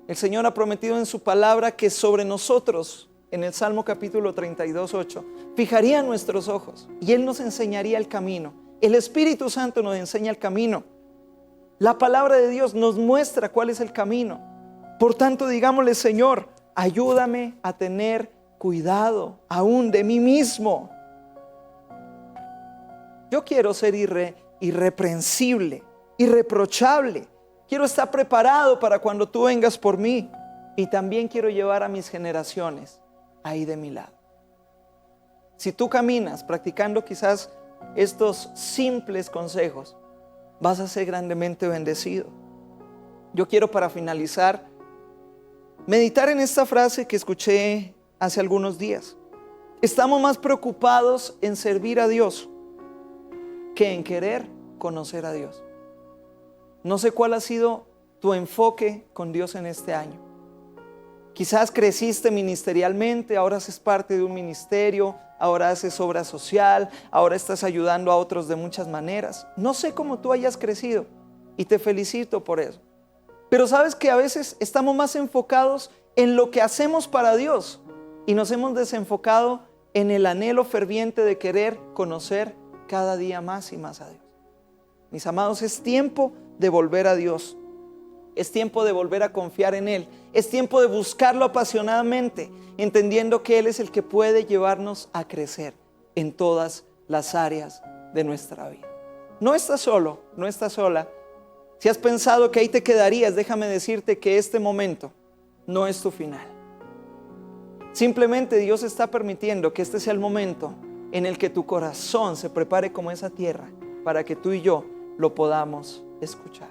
El Señor ha prometido en su palabra que sobre nosotros, en el Salmo capítulo 32:8, fijaría nuestros ojos y Él nos enseñaría el camino. El Espíritu Santo nos enseña el camino. La palabra de Dios nos muestra cuál es el camino. Por tanto, digámosle: Señor, ayúdame a tener cuidado aún de mí mismo. Yo quiero ser irreprensible, irreprochable. Quiero estar preparado para cuando tú vengas por mí. Y también quiero llevar a mis generaciones ahí de mi lado. Si tú caminas practicando quizás estos simples consejos, vas a ser grandemente bendecido. Yo quiero, para finalizar, meditar en esta frase que escuché hace algunos días. Estamos más preocupados en servir a Dios que en querer conocer a Dios. No sé cuál ha sido tu enfoque con Dios en este año. Quizás creciste ministerialmente, ahora haces parte de un ministerio, ahora haces obra social, ahora estás ayudando a otros de muchas maneras. No sé cómo tú hayas crecido y te felicito por eso. Pero sabes que a veces estamos más enfocados en lo que hacemos para Dios y nos hemos desenfocado en el anhelo ferviente de querer conocer cada día más y más a Dios. Mis amados, es tiempo de volver a Dios. Es tiempo de volver a confiar en Él. Es tiempo de buscarlo apasionadamente, entendiendo que Él es el que puede llevarnos a crecer en todas las áreas de nuestra vida. No estás solo, no estás sola. Si has pensado que ahí te quedarías, déjame decirte que este momento no es tu final. Simplemente Dios está permitiendo que este sea el momento en el que tu corazón se prepare como esa tierra para que tú y yo lo podamos escuchar,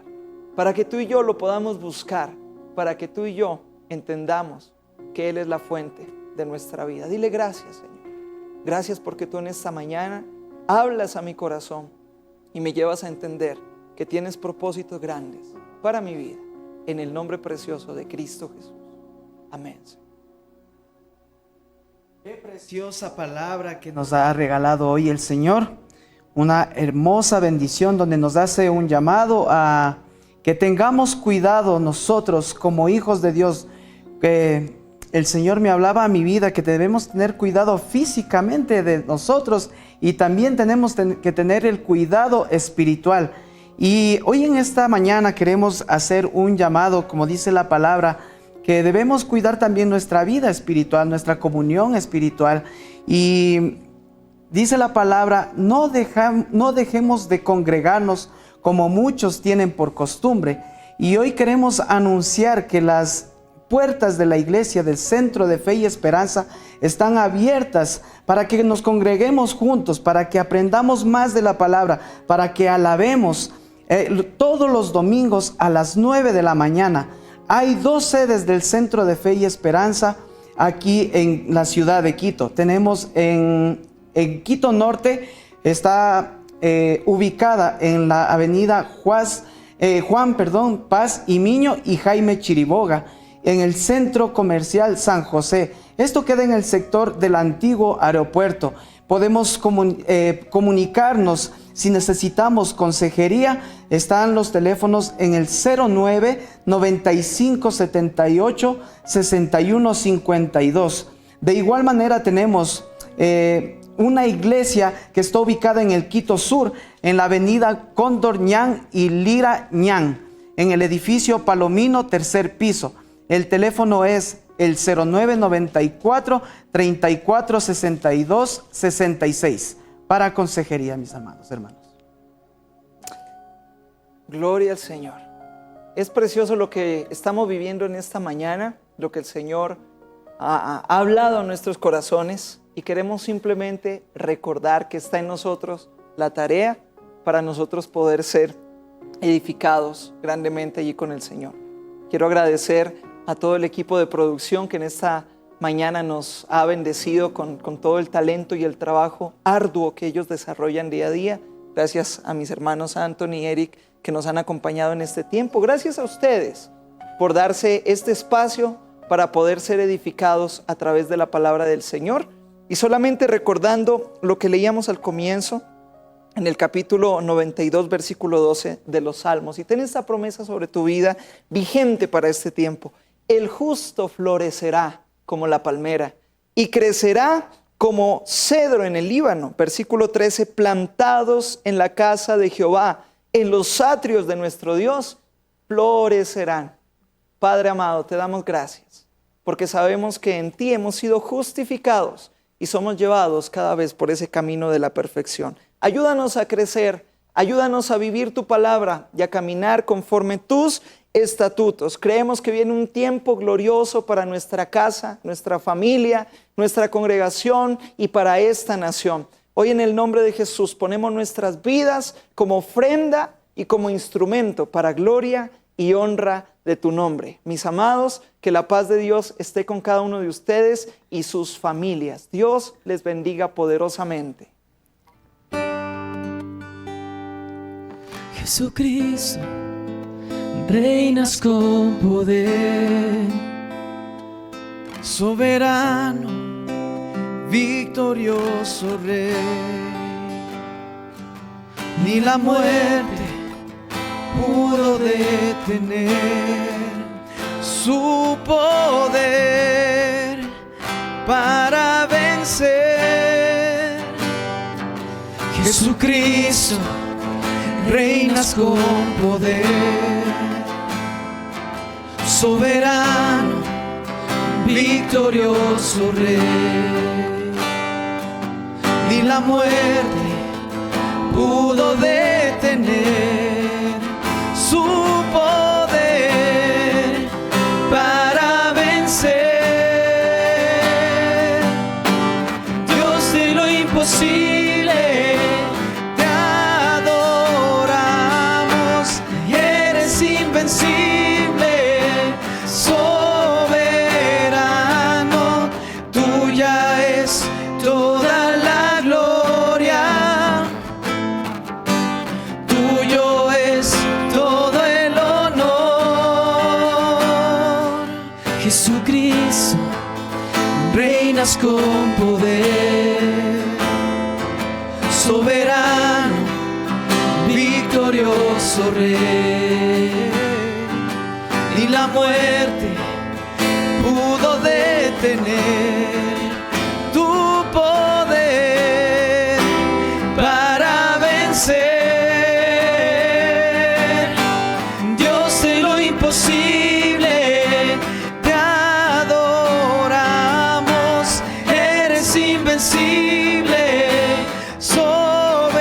para que tú y yo lo podamos buscar, para que tú y yo entendamos que Él es la fuente de nuestra vida. Dile: gracias, Señor. Gracias porque tú en esta mañana hablas a mi corazón y me llevas a entender que tienes propósitos grandes para mi vida. En el nombre precioso de Cristo Jesús. Amén. Qué preciosa palabra que nos ha regalado hoy el Señor. Una hermosa bendición donde nos hace un llamado a que tengamos cuidado nosotros como hijos de Dios que el Señor me hablaba a mi vida que debemos tener cuidado físicamente de nosotros y también tenemos que tener el cuidado espiritual. Y hoy en esta mañana queremos hacer un llamado, como dice la palabra, que debemos cuidar también nuestra vida espiritual, nuestra comunión espiritual. Y dice la palabra, no dejemos de congregarnos como muchos tienen por costumbre. Y hoy queremos anunciar que las puertas de la iglesia del Centro de Fe y Esperanza están abiertas para que nos congreguemos juntos, para que aprendamos más de la palabra, para que alabemos todos los domingos a las 9 de la mañana. Hay 2 sedes del Centro de Fe y Esperanza aquí en la ciudad de Quito. Tenemos en Quito Norte, está ubicada en la avenida Paz y Miño y Jaime Chiriboga, en el Centro Comercial San José. Esto queda en el sector del antiguo aeropuerto. Podemos comunicarnos si necesitamos consejería. Están los teléfonos en el 09 95 78 61 52. De igual manera tenemos una iglesia que está ubicada en el Quito Sur, en la avenida Cóndor Ñan y Lira Ñan, en el edificio Palomino, 3er piso. El teléfono es el 0994 34 62 66 para consejería, mis amados hermanos. Gloria al Señor. Es precioso lo que estamos viviendo en esta mañana, lo que el Señor ha hablado a nuestros corazones, y queremos simplemente recordar que está en nosotros la tarea para nosotros poder ser edificados grandemente allí con el Señor. Quiero agradecer a todo el equipo de producción que en esta mañana nos ha bendecido con todo el talento y el trabajo arduo que ellos desarrollan día a día. Gracias a mis hermanos Anthony y Eric que nos han acompañado en este tiempo. Gracias a ustedes por darse este espacio para poder ser edificados a través de la palabra del Señor. Y solamente recordando lo que leíamos al comienzo, en el capítulo 92, versículo 12 de los Salmos. Y ten esta promesa sobre tu vida vigente para este tiempo. El justo florecerá como la palmera y crecerá como cedro en el Líbano. Versículo 13, plantados en la casa de Jehová, en los atrios de nuestro Dios, florecerán. Padre amado, te damos gracias, porque sabemos que en ti hemos sido justificados y somos llevados cada vez por ese camino de la perfección. Ayúdanos a crecer, ayúdanos a vivir tu palabra y a caminar conforme tus estatutos. Creemos que viene un tiempo glorioso para nuestra casa, nuestra familia, nuestra congregación y para esta nación. Hoy en el nombre de Jesús ponemos nuestras vidas como ofrenda y como instrumento para gloria y honra de tu nombre. Mis amados, que la paz de Dios esté con cada uno de ustedes y sus familias. Dios les bendiga poderosamente. Jesucristo, reinas con poder, soberano, victorioso Rey. Ni la muerte pudo detener su poder para vencer. Jesucristo, reinas con poder, soberano, victorioso Rey. Ni la muerte pudo detener su poder para vencer. Dios de lo imposible, te adoramos, eres invencible, soberano, tuya es toda la gloria, tuyo es todo el honor. Jesucristo, reinas con poder, soberano, victorioso Rey. Ni la muerte tener tu poder para vencer. Dios de lo imposible, te adoramos, eres invencible, soberano,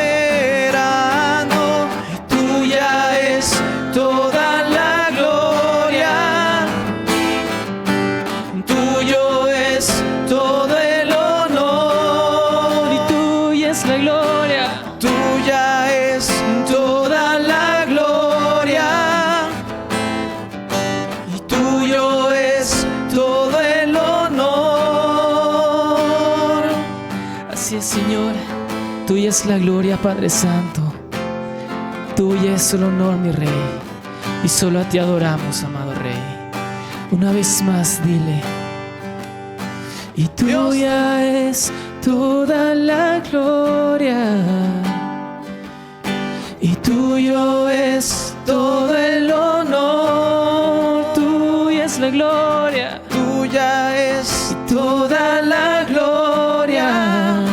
tuya es toda la gloria, tuyo es todo el honor, y tuya es la gloria, tuya es toda la gloria, y tuyo es todo el honor. Así es, Señor, tuya es la gloria, Padre Santo, tuya es el honor, mi Rey, y solo a ti adoramos, amado Rey. Una vez más, dile: y tuya es toda la gloria, y tuyo es todo el honor, tuya es la gloria, Tuya es y toda la gloria,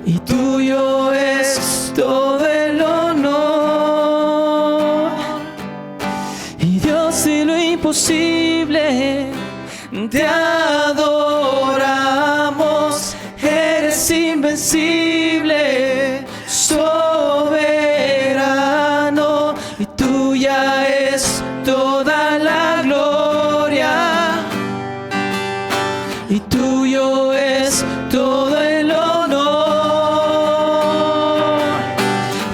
y tuyo es todo el honor. Y Dios de lo imposible, te adoramos, eres invencible, soberano, y tuya es toda la gloria, y tuyo es todo el honor.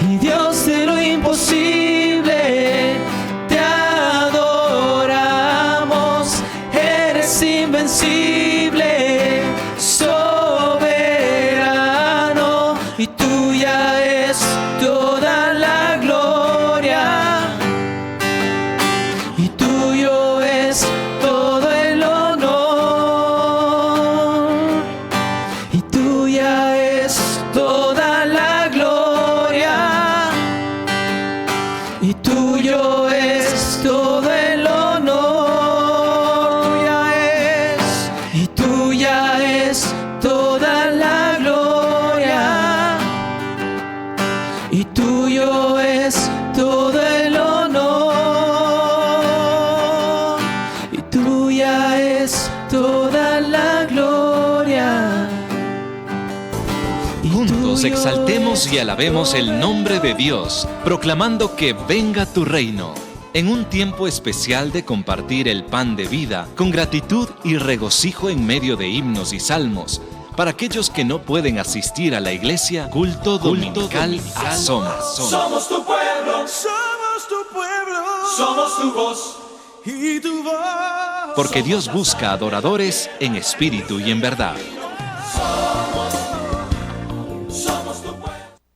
Y Dios de lo imposible, te adoramos, eres invencible, soberano, y tuya es toda la gloria, y tuyo es todo el honor, y tuya es toda la gloria, y tuyo es todo el honor, tuya es, y tuya es toda la gloria, y tuyo es todo el honor, y tuya es toda la gloria. Y Juntos tuyo exaltemos es y alabemos el todo nombre de Dios, proclamando que venga tu reino. En un tiempo especial de compartir el pan de vida, con gratitud y regocijo en medio de himnos y salmos, para aquellos que no pueden asistir a la iglesia, culto dominical a Somos. Somos tu pueblo, somos tu voz y tu voz. Porque Dios busca adoradores en espíritu y en verdad. Somos